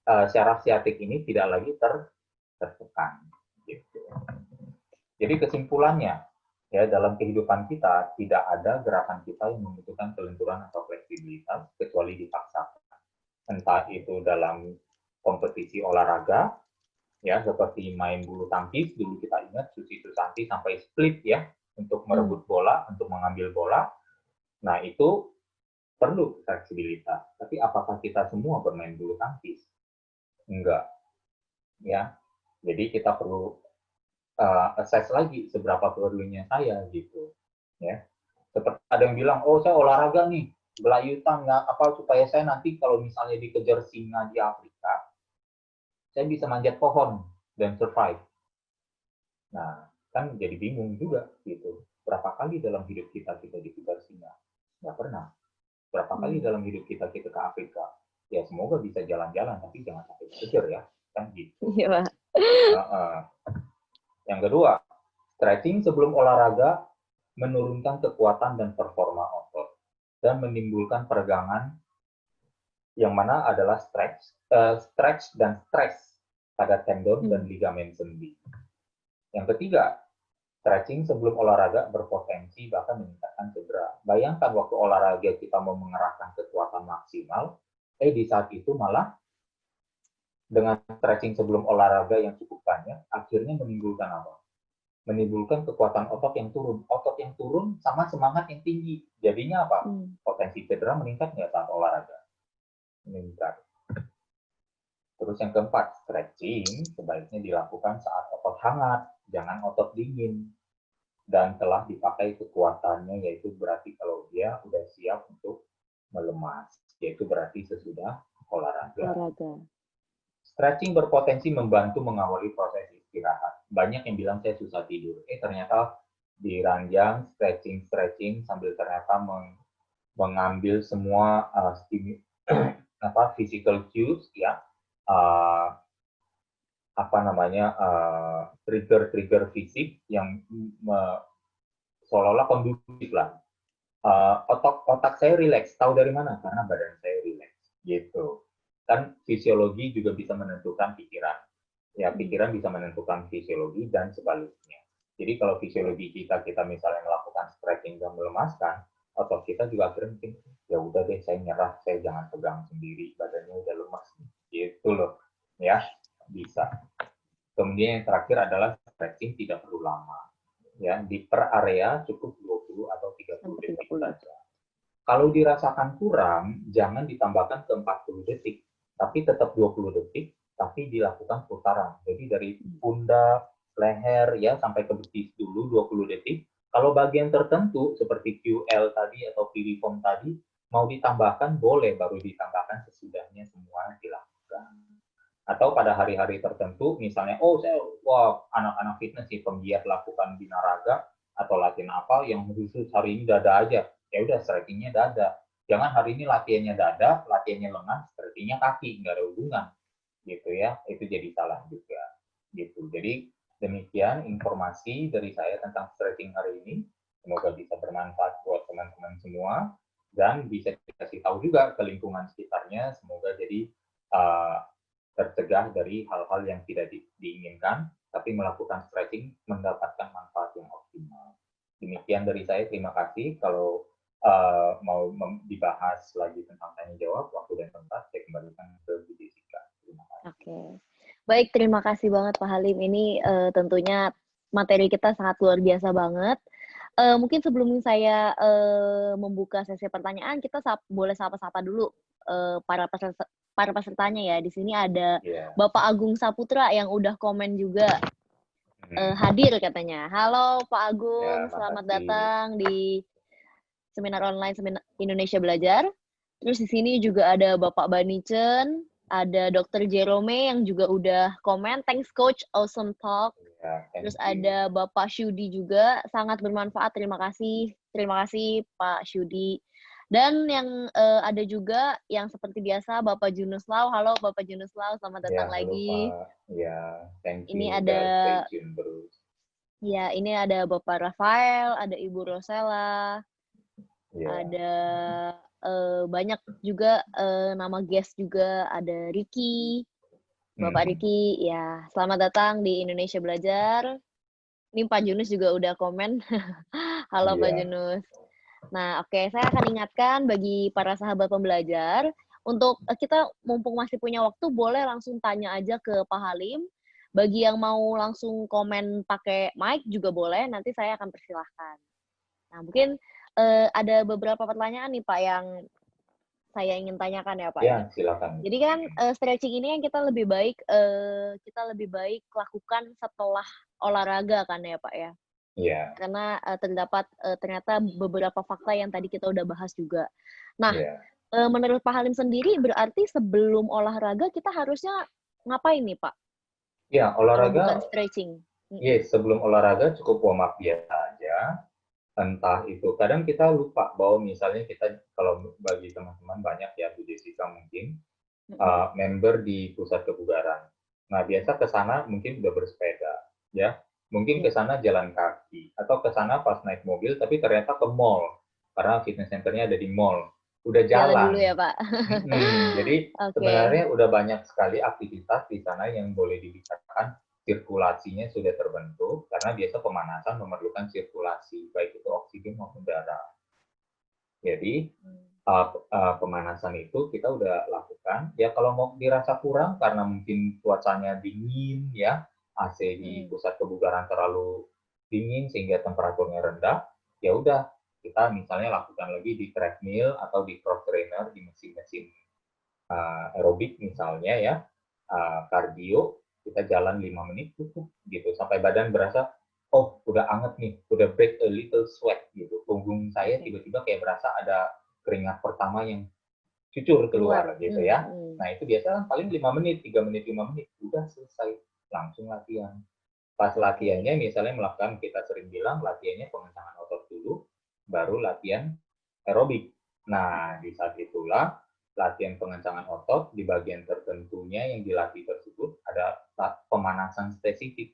syaraf siatik ini tidak lagi tertekan. Gitu. Jadi kesimpulannya, ya dalam kehidupan kita tidak ada gerakan kita yang membutuhkan kelenturan atau fleksibilitas kecuali dipaksakan. Entah itu dalam kompetisi olahraga, ya seperti main bulu tangkis, dulu kita ingat Susi Susanti sampai split ya untuk merebut bola, untuk mengambil bola. Nah itu perlu fleksibilitas. Tapi apakah kita semua bermain bulu tangkis? Enggak, ya. Jadi kita perlu assess lagi seberapa perlunya saya gitu, ya. Seperti ada yang bilang, oh saya olahraga nih, belayutan nggak apa supaya saya nanti kalau misalnya dikejar singa di Afrika, saya bisa manjat pohon dan survive. Nah, kan jadi bingung juga gitu. Berapa kali dalam hidup kita dikejar singa? Nggak pernah. Berapa kali dalam hidup kita ke Afrika? Ya semoga bisa jalan-jalan, tapi jangan sampai dikejar ya, kan gitu. Iya. Yang kedua, stretching sebelum olahraga menurunkan kekuatan dan performa otot dan menimbulkan peregangan yang mana adalah stretch dan stress pada tendon dan ligamen sendi. Yang ketiga, stretching sebelum olahraga berpotensi bahkan meningkatkan cedera. Bayangkan waktu olahraga kita mau mengerahkan kekuatan maksimal, di saat itu malah dengan stretching sebelum olahraga yang cukup banyak, akhirnya menimbulkan apa? Menimbulkan kekuatan otot yang turun. Otot yang turun sama semangat yang tinggi. Jadinya apa? Potensi cedera meningkat nggak saat olahraga? Meningkat. Terus yang keempat, stretching sebaiknya dilakukan saat otot hangat, jangan otot dingin. Dan telah dipakai kekuatannya, yaitu berarti kalau dia udah siap untuk melemas, yaitu berarti sesudah olahraga. Stretching berpotensi membantu mengawali proses istirahat. Banyak yang bilang saya susah tidur. Ternyata di ranjang stretching sambil ternyata mengambil semua physical cues ya, trigger fisik yang seolah-olah kondusif lah. Otak saya rileks. Tahu dari mana? Karena badan saya rileks. Gitu. Kan fisiologi juga bisa menentukan pikiran. Ya, pikiran bisa menentukan fisiologi dan sebaliknya. Jadi kalau fisiologi kita misalnya melakukan stretching dan melemaskan, otot kita juga akhirnya mungkin, ya udah deh saya nyerah, saya jangan pegang sendiri, badannya udah lemas. Gitu loh. Ya, bisa. Kemudian yang terakhir adalah stretching tidak perlu lama. Ya, di per area cukup 20 atau 30 detik saja. Kalau dirasakan kurang, jangan ditambahkan ke 40 detik, tapi tetap 20 detik, tapi dilakukan putaran. Jadi dari pundak, leher, ya sampai ke betis dulu 20 detik. Kalau bagian tertentu, seperti QL tadi atau piriform tadi, mau ditambahkan, boleh, baru ditambahkan sesudahnya semua dilakukan. Atau pada hari-hari tertentu, misalnya, anak-anak fitness sih penggiat lakukan binaraga atau latihan apa yang khusus hari ini dada aja, ya udah stretchingnya dada. Jangan hari ini latihannya dada, latihannya lengan, stretchingnya kaki, nggak ada hubungan, gitu ya. Itu jadi salah juga, gitu. Jadi demikian informasi dari saya tentang stretching hari ini. Semoga bisa bermanfaat buat teman-teman semua dan bisa dikasih tahu juga ke lingkungan sekitarnya. Semoga jadi tercegah dari hal-hal yang tidak diinginkan, tapi melakukan stretching mendapatkan manfaat yang optimal. Demikian dari saya, terima kasih. Kalau mau dibahas lagi tentang tanya jawab, waktu dan tempat, saya kembalikan ke Bu Jessica. Terima kasih. Oke. Baik, terima kasih banget Pak Halim. Ini tentunya materi kita sangat luar biasa banget. Mungkin sebelum saya membuka sesi pertanyaan, kita boleh sapa-sapa dulu para pesertanya ya. Di sini ada Bapak Agung Saputra yang udah komen juga. Hadir katanya. Halo Pak Agung, selamat datang di seminar online Indonesia Belajar. Terus di sini juga ada Bapak Banicen, ada Dr. Jerome yang juga udah komen, thanks coach, awesome talk. Terus ada Bapak Syudi juga, sangat bermanfaat, terima kasih Pak Syudi. Dan yang ada juga yang seperti biasa Bapak Junuslau, halo Bapak Junuslau, selamat datang lagi. Halo Pak, ya thank you. Ini ada, ya ini ada Bapak Rafael, ada Ibu Rosella, ada banyak juga nama guest juga, ada Ricky, Bapak Ricky, ya selamat datang di Indonesia Belajar. Ini Pak Junus juga udah komen. Halo Pak Junus. Nah, oke, saya akan ingatkan bagi para sahabat pembelajar, untuk kita mumpung masih punya waktu, boleh langsung tanya aja ke Pak Halim. Bagi yang mau langsung komen pakai mic juga boleh, nanti saya akan persilahkan. Nah, mungkin ada beberapa pertanyaan nih Pak yang saya ingin tanyakan ya Pak. Ya, silakan. Jadi kan stretching ini yang kita lebih baik lakukan setelah olahraga kan ya Pak ya. Iya. Karena terdapat ternyata beberapa fakta yang tadi kita udah bahas juga. Nah, menurut Pak Halim sendiri berarti sebelum olahraga kita harusnya ngapain nih Pak? Ya, olahraga. Bukan stretching. Yes, sebelum olahraga cukup warm up biasa aja. Entah itu, kadang kita lupa bahwa misalnya kita, kalau bagi teman-teman banyak ya, Bu Jessica mungkin, member di pusat kebugaran. Nah, biasa ke sana mungkin udah bersepeda, ya. Mungkin ke sana jalan kaki, atau ke sana pas naik mobil, tapi ternyata ke mall, karena fitness center-nya ada di mall. Udah jalan. Dulu ya, Pak. Jadi, sebenarnya udah banyak sekali aktivitas di sana yang boleh dikatakan sirkulasinya sudah terbentuk, karena biasa pemanasan memerlukan sirkulasi, baik itu oksigen maupun darah. Jadi, pemanasan itu kita udah lakukan. Ya, kalau mau dirasa kurang karena mungkin cuacanya dingin, ya, AC di pusat kebugaran terlalu dingin sehingga temperaturnya rendah, ya udah kita misalnya lakukan lagi di treadmill atau di cross trainer, di mesin-mesin aerobik misalnya ya, kardio, kita jalan 5 menit cukup gitu sampai badan berasa oh udah anget nih, udah break a little sweat gitu, punggung saya tiba-tiba kayak berasa ada keringat pertama yang cucur keluar gitu ya. Nah itu biasa paling 5 menit, 3 menit, 5 menit, udah selesai, langsung latihan. Pas latihannya misalnya melakukan, kita sering bilang latihannya pengencangan otot dulu, baru latihan aerobik. Nah di saat itulah latihan pengencangan otot, di bagian tertentunya yang dilatih tersebut ada pemanasan spesifik.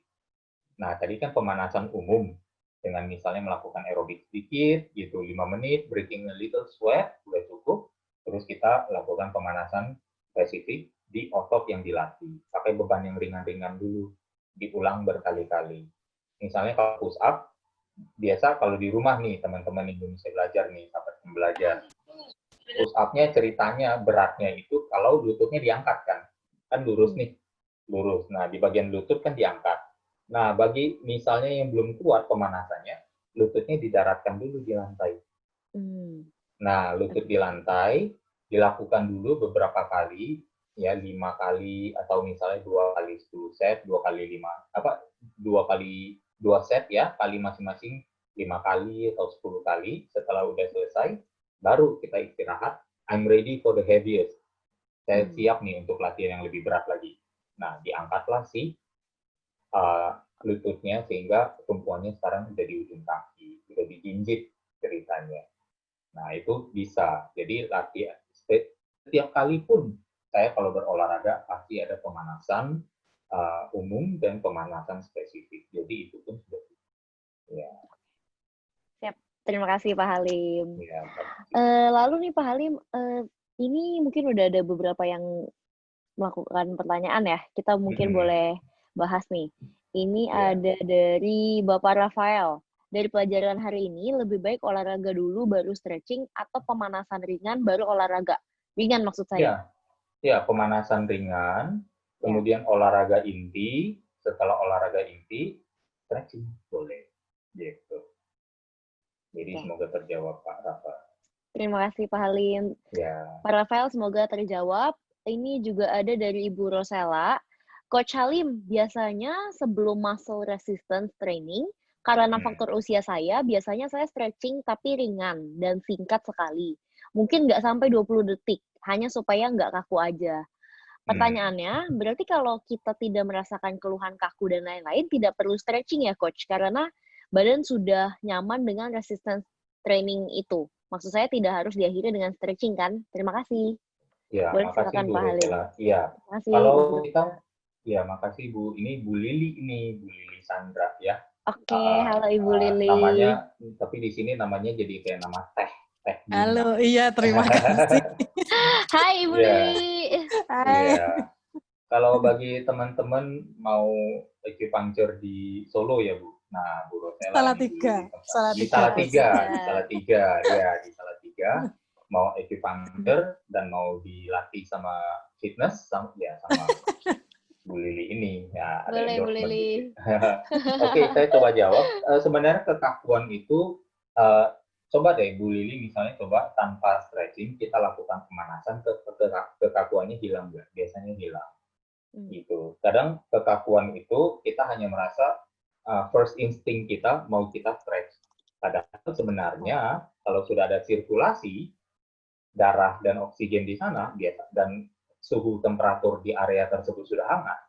Nah tadi kan pemanasan umum, dengan misalnya melakukan aerobik sedikit gitu 5 menit, breaking a little sweat, udah cukup. Terus kita lakukan pemanasan spesifik di otot yang dilatih, pakai beban yang ringan-ringan dulu, diulang berkali-kali. Misalnya kalau push up, biasa kalau di rumah nih teman-teman Indonesia Belajar nih, sahabat pembelajar, push up-nya ceritanya beratnya itu kalau lututnya diangkat kan lurus nih, lurus. Nah di bagian lutut kan diangkat. Nah, bagi misalnya yang belum kuat pemanasannya, lututnya didaratkan dulu di lantai. Nah, lutut di lantai, dilakukan dulu beberapa kali, ya 5 kali, atau misalnya 2 kali 10 set, 2 kali 2 set ya, kali masing-masing 5 kali atau 10 kali. Setelah udah selesai, baru kita istirahat. I'm ready for the heaviest. Saya siap nih untuk latihan yang lebih berat lagi. Nah, diangkatlah si lututnya sehingga tumpuannya sekarang udah di ujung kaki, udah dijinjit ceritanya. Nah itu bisa. Jadi latihan setiap kali pun saya kalau berolahraga pasti ada pemanasan umum dan pemanasan spesifik. Jadi itu pun sudah. Ya. Siap. Terima kasih Pak Halim. Ya, lalu nih Pak Halim, ini mungkin udah ada beberapa yang melakukan pertanyaan ya. Kita mungkin boleh bahas nih. Ini ada dari Bapak Rafael. dari pelajaran hari ini lebih baik olahraga dulu baru stretching atau pemanasan ringan baru olahraga? Ringan maksud saya. Ya, ya pemanasan ringan, Ya. kemudian olahraga inti, setelah olahraga inti, stretching boleh. Gitu. Jadi Oke. semoga terjawab Pak Rafa. Terima kasih Pak Halim. Ya, Pak Rafael semoga terjawab. Ini juga ada dari Ibu Rosella. Coach Halim, biasanya sebelum muscle resistance training, karena faktor usia saya, biasanya saya stretching tapi ringan dan singkat sekali. Mungkin nggak sampai 20 detik, hanya supaya nggak kaku aja. Pertanyaannya, berarti kalau kita tidak merasakan keluhan kaku dan lain-lain, tidak perlu stretching ya, Coach? Karena badan sudah nyaman dengan resistance training itu. Maksud saya tidak harus diakhiri dengan stretching, kan? Terima kasih. ya, Boleh makasih silakan Bu Pak Halim. Rosela. Iya, Terima kasih, kalau Ibu. kita, ya makasih Bu. Ini Bu Lili Sandra ya. Oke, halo Ibu Lili. Namanya, tapi di sini namanya jadi kayak nama teh bunga. Halo, iya terima kasih. Hai Ibu Iya. Lili. Hai. Iya. Kalau bagi teman-teman mau acupuncture di Solo ya Bu. Nah, Bu Rosela Salatiga. di Salatiga, ya di Salatiga mau acupuncture dan mau dilatih sama fitness sama Bu Lili ini ya ada Boleh, Bu endorsement Lili. dikit. Oke, saya coba jawab. Sebenarnya kekakuan itu coba deh Bu Lili misalnya coba tanpa stretching kita lakukan pemanasan kekakuannya hilang nggak? Biasanya hilang. Gitu. Kadang kekakuan itu kita hanya merasa first instinct kita mau kita stretch. Padahal sebenarnya kalau sudah ada sirkulasi darah dan oksigen di sana biasa dan suhu temperatur di area tersebut sudah hangat,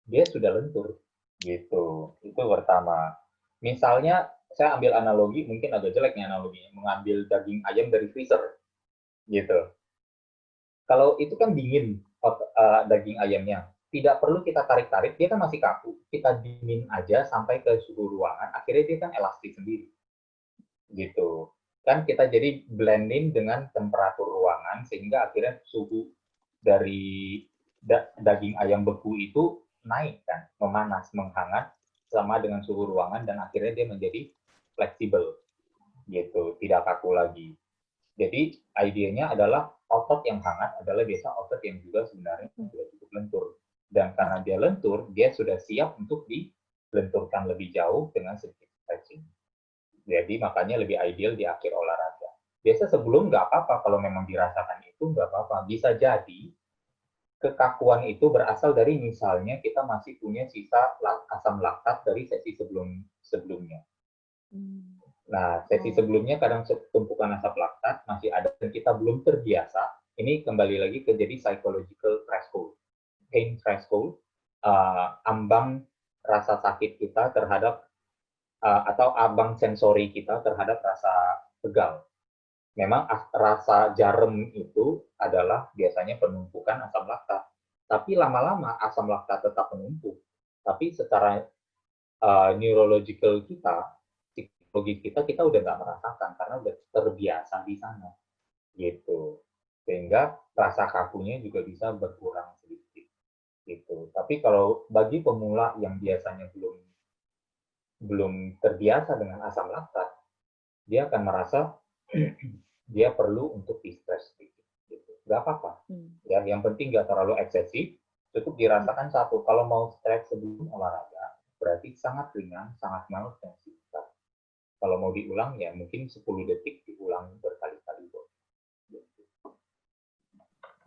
dia sudah lentur. Gitu. Itu pertama. Misalnya saya ambil analogi, mungkin agak jelek nih analoginya, mengambil daging ayam dari freezer. Gitu. Kalau itu kan dingin daging ayamnya, tidak perlu kita tarik-tarik, dia kan masih kaku. Kita dingin aja sampai ke suhu ruangan, akhirnya dia kan elastis sendiri. Gitu. Kan kita jadi blending dengan temperatur ruangan, sehingga akhirnya suhu dari daging ayam beku itu naik kan, memanas, menghangat, sama dengan suhu ruangan, dan akhirnya dia menjadi fleksibel. Gitu, tidak kaku lagi. Jadi idenya adalah otot yang hangat adalah biasa otot yang juga sebenarnya sudah cukup lentur. Dan karena dia lentur, dia sudah siap untuk dilenturkan lebih jauh dengan sedikit stretching. Jadi makanya lebih ideal di akhir olahraga. Biasa sebelum nggak apa-apa, kalau memang dirasakan itu nggak apa-apa. Bisa jadi kekakuan itu berasal dari misalnya kita masih punya sisa asam laktat dari sesi sebelumnya. Nah, sesi sebelumnya kadang tumpukan asam laktat masih ada dan kita belum terbiasa. Ini kembali lagi ke jadi psychological threshold, pain threshold, ambang rasa sakit kita terhadap atau ambang sensori kita terhadap rasa tegang. Memang rasa jarum itu adalah biasanya penumpukan asam laktat. Tapi lama-lama asam laktat tetap menumpuk. Tapi secara neurological kita, psikologi kita udah nggak merasakan karena udah terbiasa di sana. Gitu. Sehingga rasa kakunya juga bisa berkurang sedikit. Gitu. Tapi kalau bagi pemula yang biasanya belum terbiasa dengan asam laktat, dia akan merasa dia perlu untuk di-stress sedikit. Gitu. Gak apa-apa. Ya, yang penting nggak terlalu eksesif, cukup dirasakan satu. Kalau mau stretch sebelum olahraga, berarti sangat ringan, sangat mild dan singkat. Kalau mau diulang, ya mungkin 10 detik diulang berkali-kali. Gitu.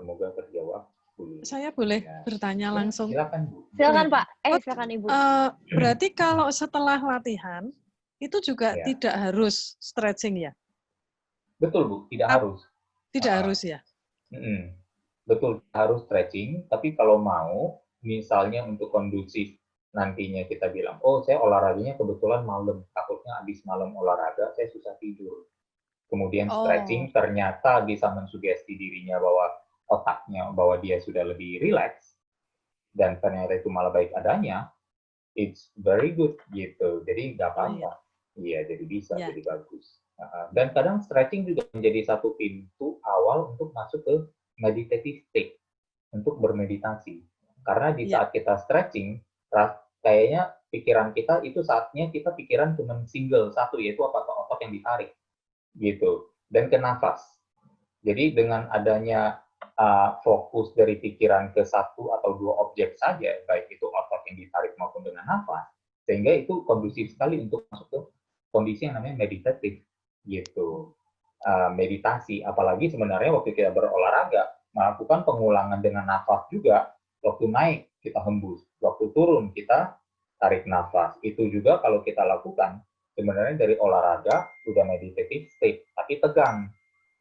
Semoga terjawab. Saya boleh bertanya langsung? Silakan, Bu. Silakan, Pak. Silakan, Ibu. Berarti kalau setelah latihan, itu juga tidak harus stretching ya? Betul, Bu. Tidak harus. Tidak harus ya? Betul, harus stretching. Tapi kalau mau, misalnya untuk kondusif, nantinya kita bilang, oh saya olahraganya kebetulan malam, takutnya habis malam olahraga, saya susah tidur. Kemudian stretching ternyata bisa mensugesti dirinya bahwa otaknya, bahwa dia sudah lebih rileks, dan ternyata itu malah baik adanya, it's very good gitu. Jadi nggak apa-apa. Iya, jadi bisa, jadi bagus. Dan kadang stretching juga menjadi satu pintu awal untuk masuk ke meditative state, untuk bermeditasi. Karena di saat kita stretching, kayaknya pikiran kita itu saatnya kita pikiran cuma single satu, yaitu otot yang ditarik gitu, dan ke nafas. Jadi dengan adanya fokus dari pikiran ke satu atau dua objek saja, baik itu otot yang ditarik maupun dengan nafas, sehingga itu kondusif sekali untuk masuk ke kondisi yang namanya meditatif gitu. Meditasi, apalagi sebenarnya waktu kita berolahraga melakukan pengulangan dengan nafas juga. Waktu naik kita hembus, waktu turun kita tarik nafas. Itu juga kalau kita lakukan sebenarnya dari olahraga sudah meditative state, tapi tegang.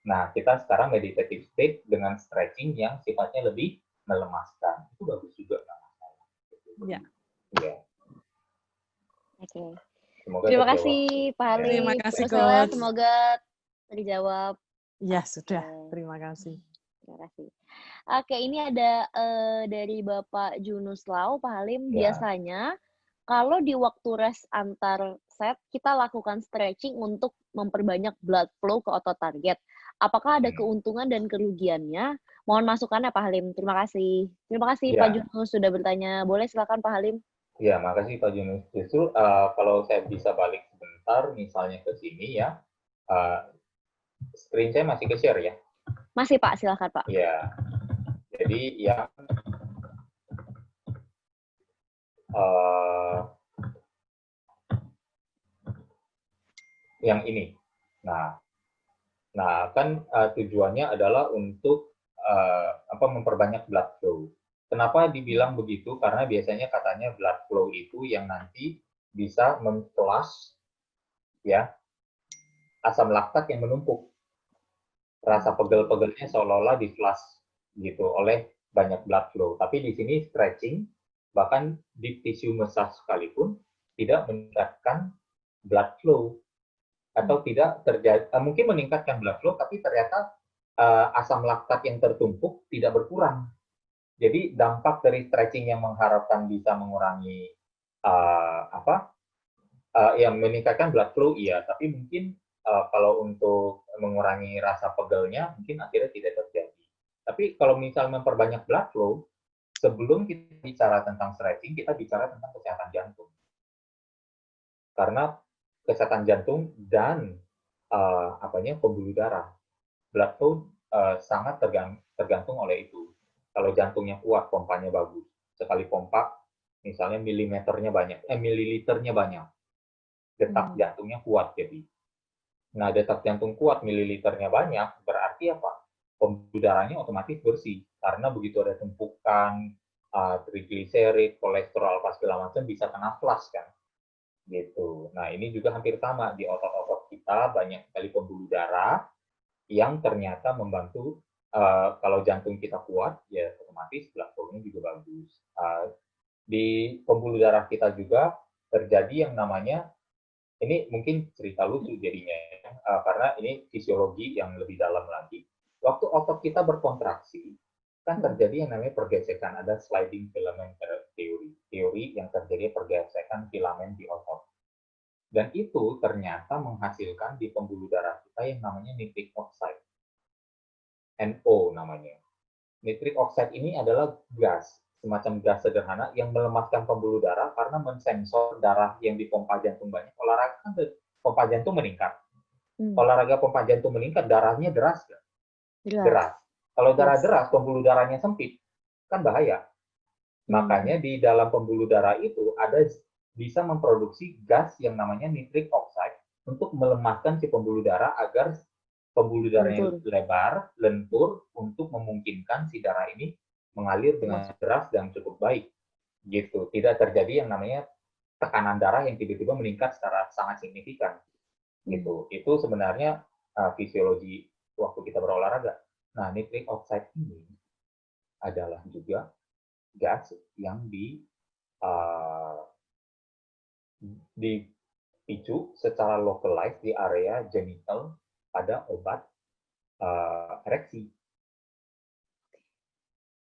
Nah, kita sekarang meditative state dengan stretching yang sifatnya lebih melemaskan. Itu bagus juga. Ya. Ya. Oke. Semoga Terima terjawab. kasih Pak Halim. Terima kasih, Priscilla, Coach. semoga terjawab. Ya, sudah. Terima kasih. Terima kasih. Oke, ini ada dari Bapak Junus Lau, Pak Halim. Ya. Biasanya kalau di waktu rest antar set, kita lakukan stretching untuk memperbanyak blood flow ke otot target. Apakah ada keuntungan dan kerugiannya? Mohon masukannya Pak Halim. Terima kasih. Terima kasih Ya. Pak Junus sudah bertanya. Boleh silakan Pak Halim. Ya, makasih Pak Junus. Justru kalau saya bisa balik sebentar, misalnya ke sini ya, screen saya masih ke-share ya? Masih Pak, silakan Pak. Ya, jadi yang ini. Nah kan tujuannya adalah untuk memperbanyak blood flow. Kenapa dibilang begitu? Karena biasanya katanya blood flow itu yang nanti bisa memflush ya asam laktat yang menumpuk. Rasa pegel-pegelnya seolah-olah di-flush gitu oleh banyak blood flow. Tapi di sini stretching, bahkan deep tissue massage sekalipun tidak meningkatkan blood flow atau tidak terjadi, mungkin meningkatkan blood flow, tapi ternyata asam laktat yang tertumpuk tidak berkurang. Jadi dampak dari stretching yang mengharapkan bisa mengurangi yang meningkatkan blood flow iya, tapi mungkin kalau untuk mengurangi rasa pegelnya mungkin akhirnya tidak terjadi. Tapi kalau misalnya memperbanyak blood flow, sebelum kita bicara tentang stretching, kita bicara tentang kesehatan jantung. Karena kesehatan jantung dan pembuluh darah, blood flow sangat tergantung oleh itu. Kalau jantungnya kuat, pompanya bagus. Sekali pompa, misalnya mililiternya banyak, detak jantungnya kuat jadi. Nah, detak jantung kuat, mililiternya banyak, berarti apa? Pembuluh darahnya otomatis bersih. Karena begitu ada tumpukan, trigliserid, kolesterol, apa segala macam, bisa kena flush kan. Gitu. Nah, ini juga hampir sama. Di otot-otot kita banyak sekali pembuluh darah yang ternyata membantu kalau jantung kita kuat, ya otomatis blood flow-nya juga bagus. Di pembuluh darah kita juga terjadi yang namanya, ini mungkin cerita lucu jadinya, karena ini fisiologi yang lebih dalam lagi. Waktu otot kita berkontraksi, kan terjadi yang namanya pergesekan, ada sliding filament teori yang terjadi pergesekan filamen di otot. Dan itu ternyata menghasilkan di pembuluh darah kita yang namanya nitric oxide. NO namanya. Nitric oxide ini adalah gas, semacam gas sederhana yang melemaskan pembuluh darah karena mensensor darah yang dipompa jantung banyak. Olahraga kan pompa jantung meningkat. Olahraga pompa jantung meningkat, darahnya deras kan? Deras. Kalau darah deras, pembuluh darahnya sempit, kan bahaya. Makanya di dalam pembuluh darah itu ada bisa memproduksi gas yang namanya nitric oxide untuk melemaskan si pembuluh darah agar pembuluh darahnya lebar, lentur, untuk memungkinkan si darah ini mengalir dengan deras dan cukup baik. Gitu. Tidak terjadi yang namanya tekanan darah yang tiba-tiba meningkat secara sangat signifikan. Gitu. Itu sebenarnya fisiologi waktu kita berolahraga. Nah, nitric oxide ini adalah juga gas yang dipicu secara localized di area genital pada obat ereksi.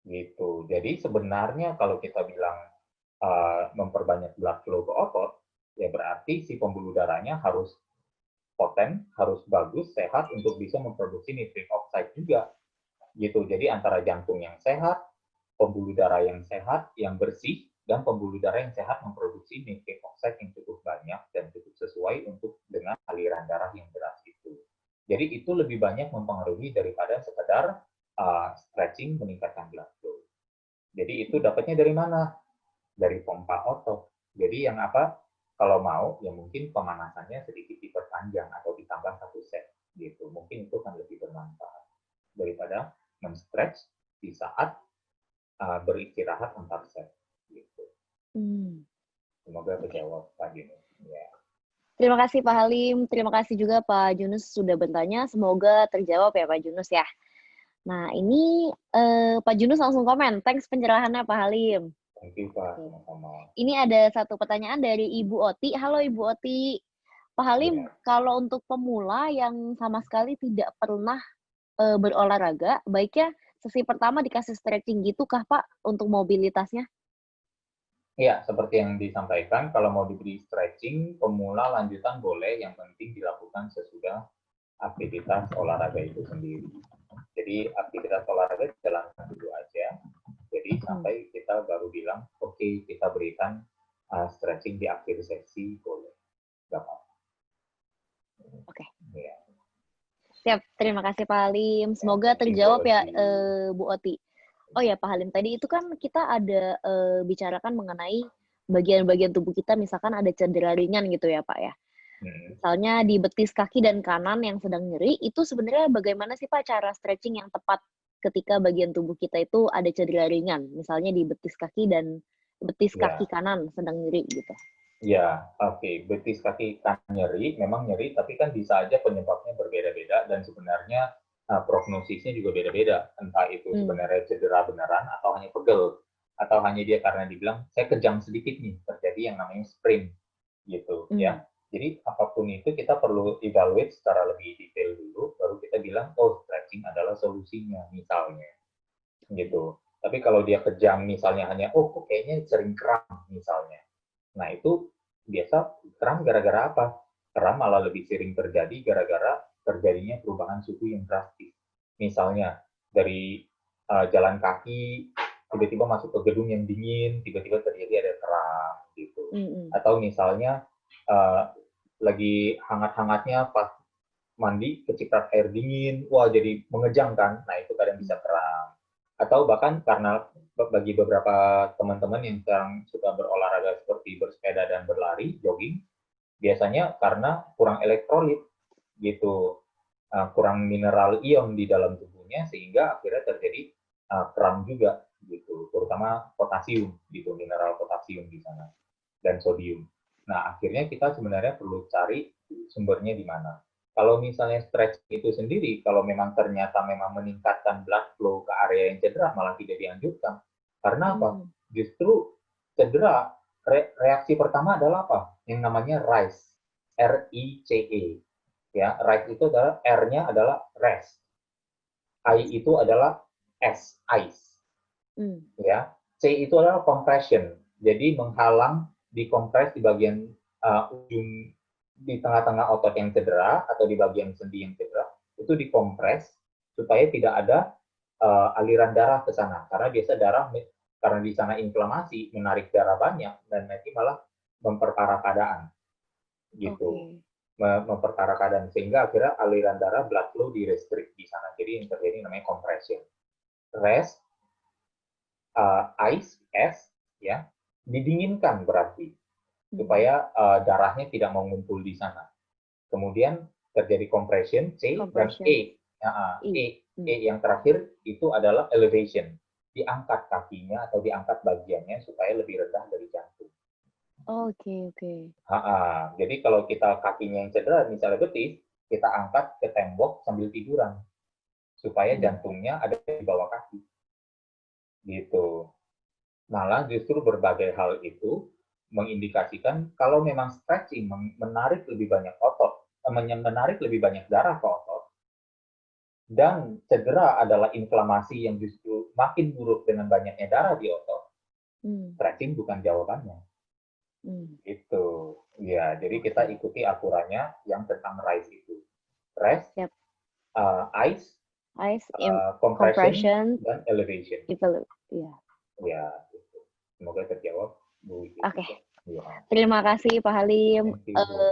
Gitu. Jadi sebenarnya kalau kita bilang memperbanyak blood flow ke otot, ya berarti si pembuluh darahnya harus poten, harus bagus, sehat untuk bisa memproduksi nitric oxide juga. Gitu. Jadi antara jantung yang sehat, pembuluh darah yang sehat, yang bersih, dan pembuluh darah yang sehat memproduksi nitric oxide yang cukup banyak dan cukup sesuai untuk dengan aliran darah yang deras itu. Jadi itu lebih banyak mempengaruhi daripada sekedar stretching meningkatkan blood flow. Jadi itu dapatnya dari mana? Dari pompa otot. Jadi yang apa? Kalau mau, ya mungkin pemanasannya sedikit diperpanjang atau ditambah 1 set gitu. Mungkin itu kan lebih bermanfaat daripada men-stretch di saat beristirahat 4 set gitu. Semoga terjawab Pak Junus. Ya. Terima kasih Pak Halim, terima kasih juga Pak Junus sudah bertanya. Semoga terjawab ya Pak Junus ya. Nah ini Pak Junus langsung komen. Thanks pencerahannya Pak Halim. Thank you Pak, sama-sama. Ini ada satu pertanyaan dari Ibu Oti. Halo Ibu Oti. Pak Halim, kalau untuk pemula yang sama sekali tidak pernah berolahraga, baiknya sesi pertama dikasih stretching gitu kah Pak untuk mobilitasnya? Iya, seperti yang disampaikan, kalau mau diberi stretching, pemula lanjutan boleh, yang penting dilakukan sesudah aktivitas olahraga itu sendiri. Jadi aktivitas olahraga jalankan dulu aja. Jadi sampai kita baru bilang, oke, kita berikan stretching di akhir sesi, boleh. Gak apa-apa. Oke. Ya. Siap, terima kasih Pak Halim. Semoga terjawab ya Bu Oti. Oh ya Pak Halim, tadi itu kan kita ada bicarakan mengenai bagian-bagian tubuh kita, misalkan ada cedera ringan gitu ya Pak ya. Misalnya di betis kaki dan kanan yang sedang nyeri, itu sebenarnya bagaimana sih Pak cara stretching yang tepat ketika bagian tubuh kita itu ada cedera ringan, misalnya di betis kaki dan betis kaki kanan sedang nyeri gitu. Ya, oke. Betis kaki kanan nyeri, memang nyeri, tapi kan bisa aja penyebabnya berbeda-beda dan sebenarnya prognosisnya juga beda-beda. Entah itu sebenarnya cedera beneran atau hanya pegel, atau hanya dia karena dibilang saya kejang sedikit nih, terjadi yang namanya sprain gitu ya. Jadi apapun itu kita perlu evaluate secara lebih detail dulu, baru kita bilang oh stretching adalah solusinya misalnya gitu. Tapi kalau dia kejang misalnya hanya oh kok kayaknya sering kram misalnya. Nah, itu biasa kram gara-gara apa? Kram malah lebih sering terjadi gara-gara terjadinya perubahan suhu yang drastis. Misalnya, dari jalan kaki, tiba-tiba masuk ke gedung yang dingin, tiba-tiba terjadi ada kram, gitu. Atau misalnya, lagi hangat-hangatnya pas mandi, keciprat air dingin, wah jadi mengejang kan? Nah, itu kadang bisa kram. Atau bahkan karena bagi beberapa teman-teman yang sekarang suka berolahraga seperti bersepeda dan berlari, jogging, biasanya karena kurang elektrolit gitu, kurang mineral ion di dalam tubuhnya sehingga akhirnya terjadi kram juga gitu, terutama potasium gitu, mineral potasium di sana dan sodium. Nah, akhirnya kita sebenarnya perlu cari sumbernya di mana. Kalau misalnya stretch itu sendiri, kalau memang ternyata memang meningkatkan blood flow ke area yang cedera, malah tidak dianjurkan. Karena apa? Justru cedera, reaksi pertama adalah apa? Yang namanya RICE. R-I-C-E. Ya, RICE itu adalah R-nya adalah rest. I itu adalah S, ice. Ya, C itu adalah compression. Jadi menghalang, dikompres di bagian ujung di tengah-tengah otot yang cedera atau di bagian sendi yang cedera, itu dikompres supaya tidak ada aliran darah ke sana. Karena biasa darah, karena di sana inflamasi, menarik darah banyak, dan nanti malah memperparah keadaan. Gitu. Memperparah keadaan. Sehingga akhirnya aliran darah, blood flow di-restrict di sana. Jadi yang terjadi namanya compression. Rest, ice, S, ya, didinginkan berarti supaya darahnya tidak mengumpul di sana. Kemudian terjadi compression, C, dan E. E yang terakhir itu adalah elevation. Diangkat kakinya atau diangkat bagiannya supaya lebih rendah dari jantung. Oke. Jadi kalau kita kakinya yang cedera, misalnya betis, kita angkat ke tembok sambil tiduran. Supaya jantungnya ada di bawah kaki. Gitu. Malah justru berbagai hal itu mengindikasikan kalau memang stretching menarik lebih banyak otot, menarik lebih banyak darah ke otot, dan cedera adalah inflamasi yang justru makin buruk dengan banyaknya darah di otot, stretching bukan jawabannya. Gitu. Ya, jadi kita ikuti aturannya yang tentang RICE itu. Rest, ice, compression, dan elevation. Ya. Ya. Semoga terjawab, Bu. Oke. Ya. Terima kasih Pak Halim. Thank you, Bu.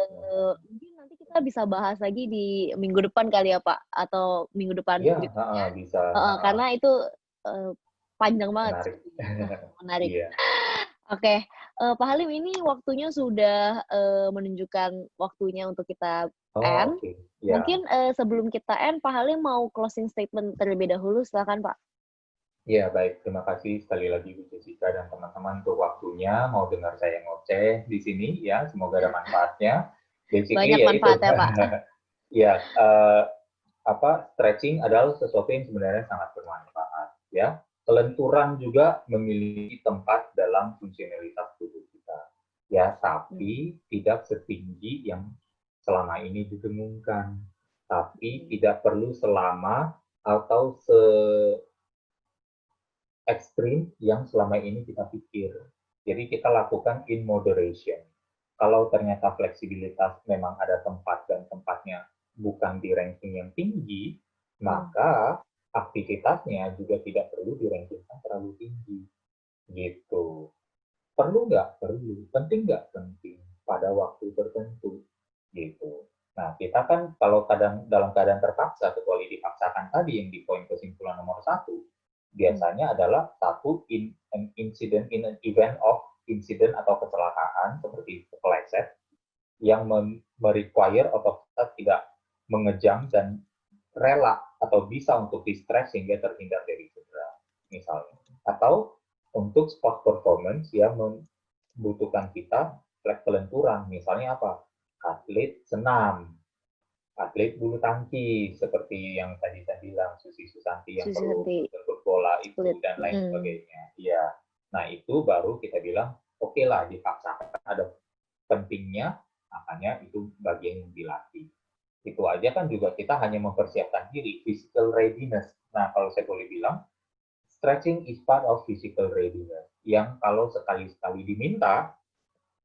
Mungkin nanti kita bisa bahas lagi di minggu depan kali ya Pak, atau minggu depan Iya, berikutnya. bisa. Karena itu panjang banget. Menarik. Menarik. Iya. Oke, Pak Halim, ini waktunya sudah menunjukkan waktunya untuk kita end. Oke. Ya. Mungkin sebelum kita end, Pak Halim mau closing statement terlebih dahulu, silakan Pak. Ya, baik. Terima kasih sekali lagi Bu Jessica dan teman-teman untuk waktunya mau dengar saya ngoceh di sini ya. Semoga ada manfaatnya. Basically, Banyak manfaatnya, Pak. Ya, stretching adalah sesuatu yang sebenarnya sangat bermanfaat ya. Kelenturan juga memiliki tempat dalam fungsionalitas tubuh kita ya, tapi tidak setinggi yang selama ini didengungkan, tapi tidak perlu selama atau ekstrim yang selama ini kita pikir. Jadi kita lakukan in moderation. Kalau ternyata fleksibilitas memang ada tempat dan tempatnya bukan di ranking yang tinggi, maka aktivitasnya juga tidak perlu di ranking yang terlalu tinggi. Gitu. Perlu nggak? Perlu. Penting nggak? Penting. Pada waktu tertentu. Gitu. Nah, kita kan kalau dalam keadaan terpaksa, kecuali dipaksakan tadi yang di poin kesimpulan nomor 1, biasanya adalah satu an event of incident atau kecelakaan seperti kepleset yang merequire otot kita tidak mengejang dan rela atau bisa untuk di-stress sehingga terhindar dari cedera misalnya, atau untuk sport performance yang membutuhkan kita kelenturan, misalnya apa, atlet senam, atlet bulu tangkis seperti yang tadi saya bilang, Susi Susanti yang perlu jemput bola itu dan lain sebagainya. Iya. Nah, itu baru kita bilang oke lah, dipaksakan, ada pentingnya, makanya itu bagian yang dilatih. Itu aja kan juga kita hanya mempersiapkan diri, physical readiness. Nah, kalau saya boleh bilang, stretching is part of physical readiness, yang kalau sekali-sekali diminta,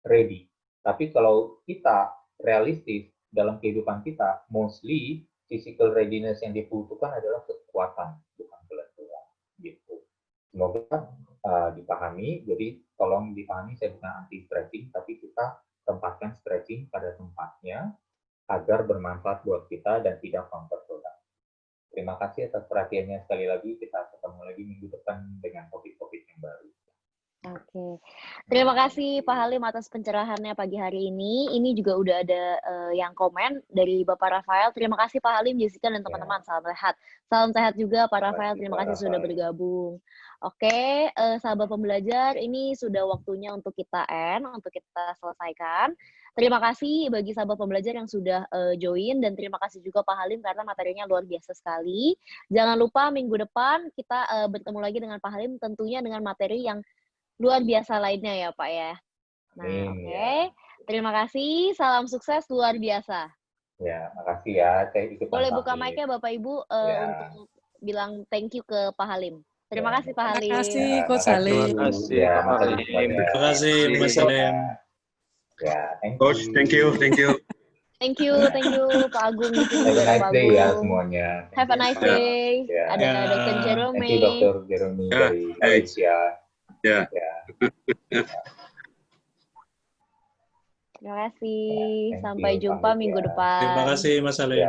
ready. Tapi kalau kita realistis, dalam kehidupan kita, mostly physical readiness yang dibutuhkan adalah kekuatan, bukan kelenturan. Gitu. Semoga dipahami, jadi tolong dipahami, saya bukan anti stretching, tapi kita tempatkan stretching pada tempatnya agar bermanfaat buat kita dan tidak counterproductive. Terima kasih atas perhatiannya sekali lagi, kita ketemu lagi minggu depan dengan topik-topik yang baru. Oke, terima kasih Pak Halim atas pencerahannya pagi hari ini. Ini juga udah ada yang komen dari Bapak Rafael. Terima kasih Pak Halim, Jessica, dan teman-teman. Salam sehat. Salam sehat juga Pak Rafael. Terima kasih sudah bergabung. Oke, sahabat pembelajar, ini sudah waktunya untuk kita end, untuk kita selesaikan. Terima kasih bagi sahabat pembelajar yang sudah join, dan terima kasih juga Pak Halim karena materinya luar biasa sekali. Jangan lupa minggu depan kita bertemu lagi dengan Pak Halim, tentunya dengan materi yang luar biasa lainnya ya Pak ya. Nah, oke. Terima kasih, salam sukses luar biasa. Ya, makasih ya. Boleh buka mic-nya Bapak Ibu untuk bilang thank you ke Pak Halim. Terima kasih Pak Halim. Terima kasih Coach Halim. Terima kasih Pak Halim. Terima kasih Mas Halim. Ya, Coach, thank you. Thank you Pak Agung di sini. Have a nice day ya semuanya. Have a nice day. Ada Dr. Jerome. Thank you Dr. Jerome dari Malaysia. Ya. Terima kasih. Sampai jumpa minggu depan. Terima kasih Mas Halim.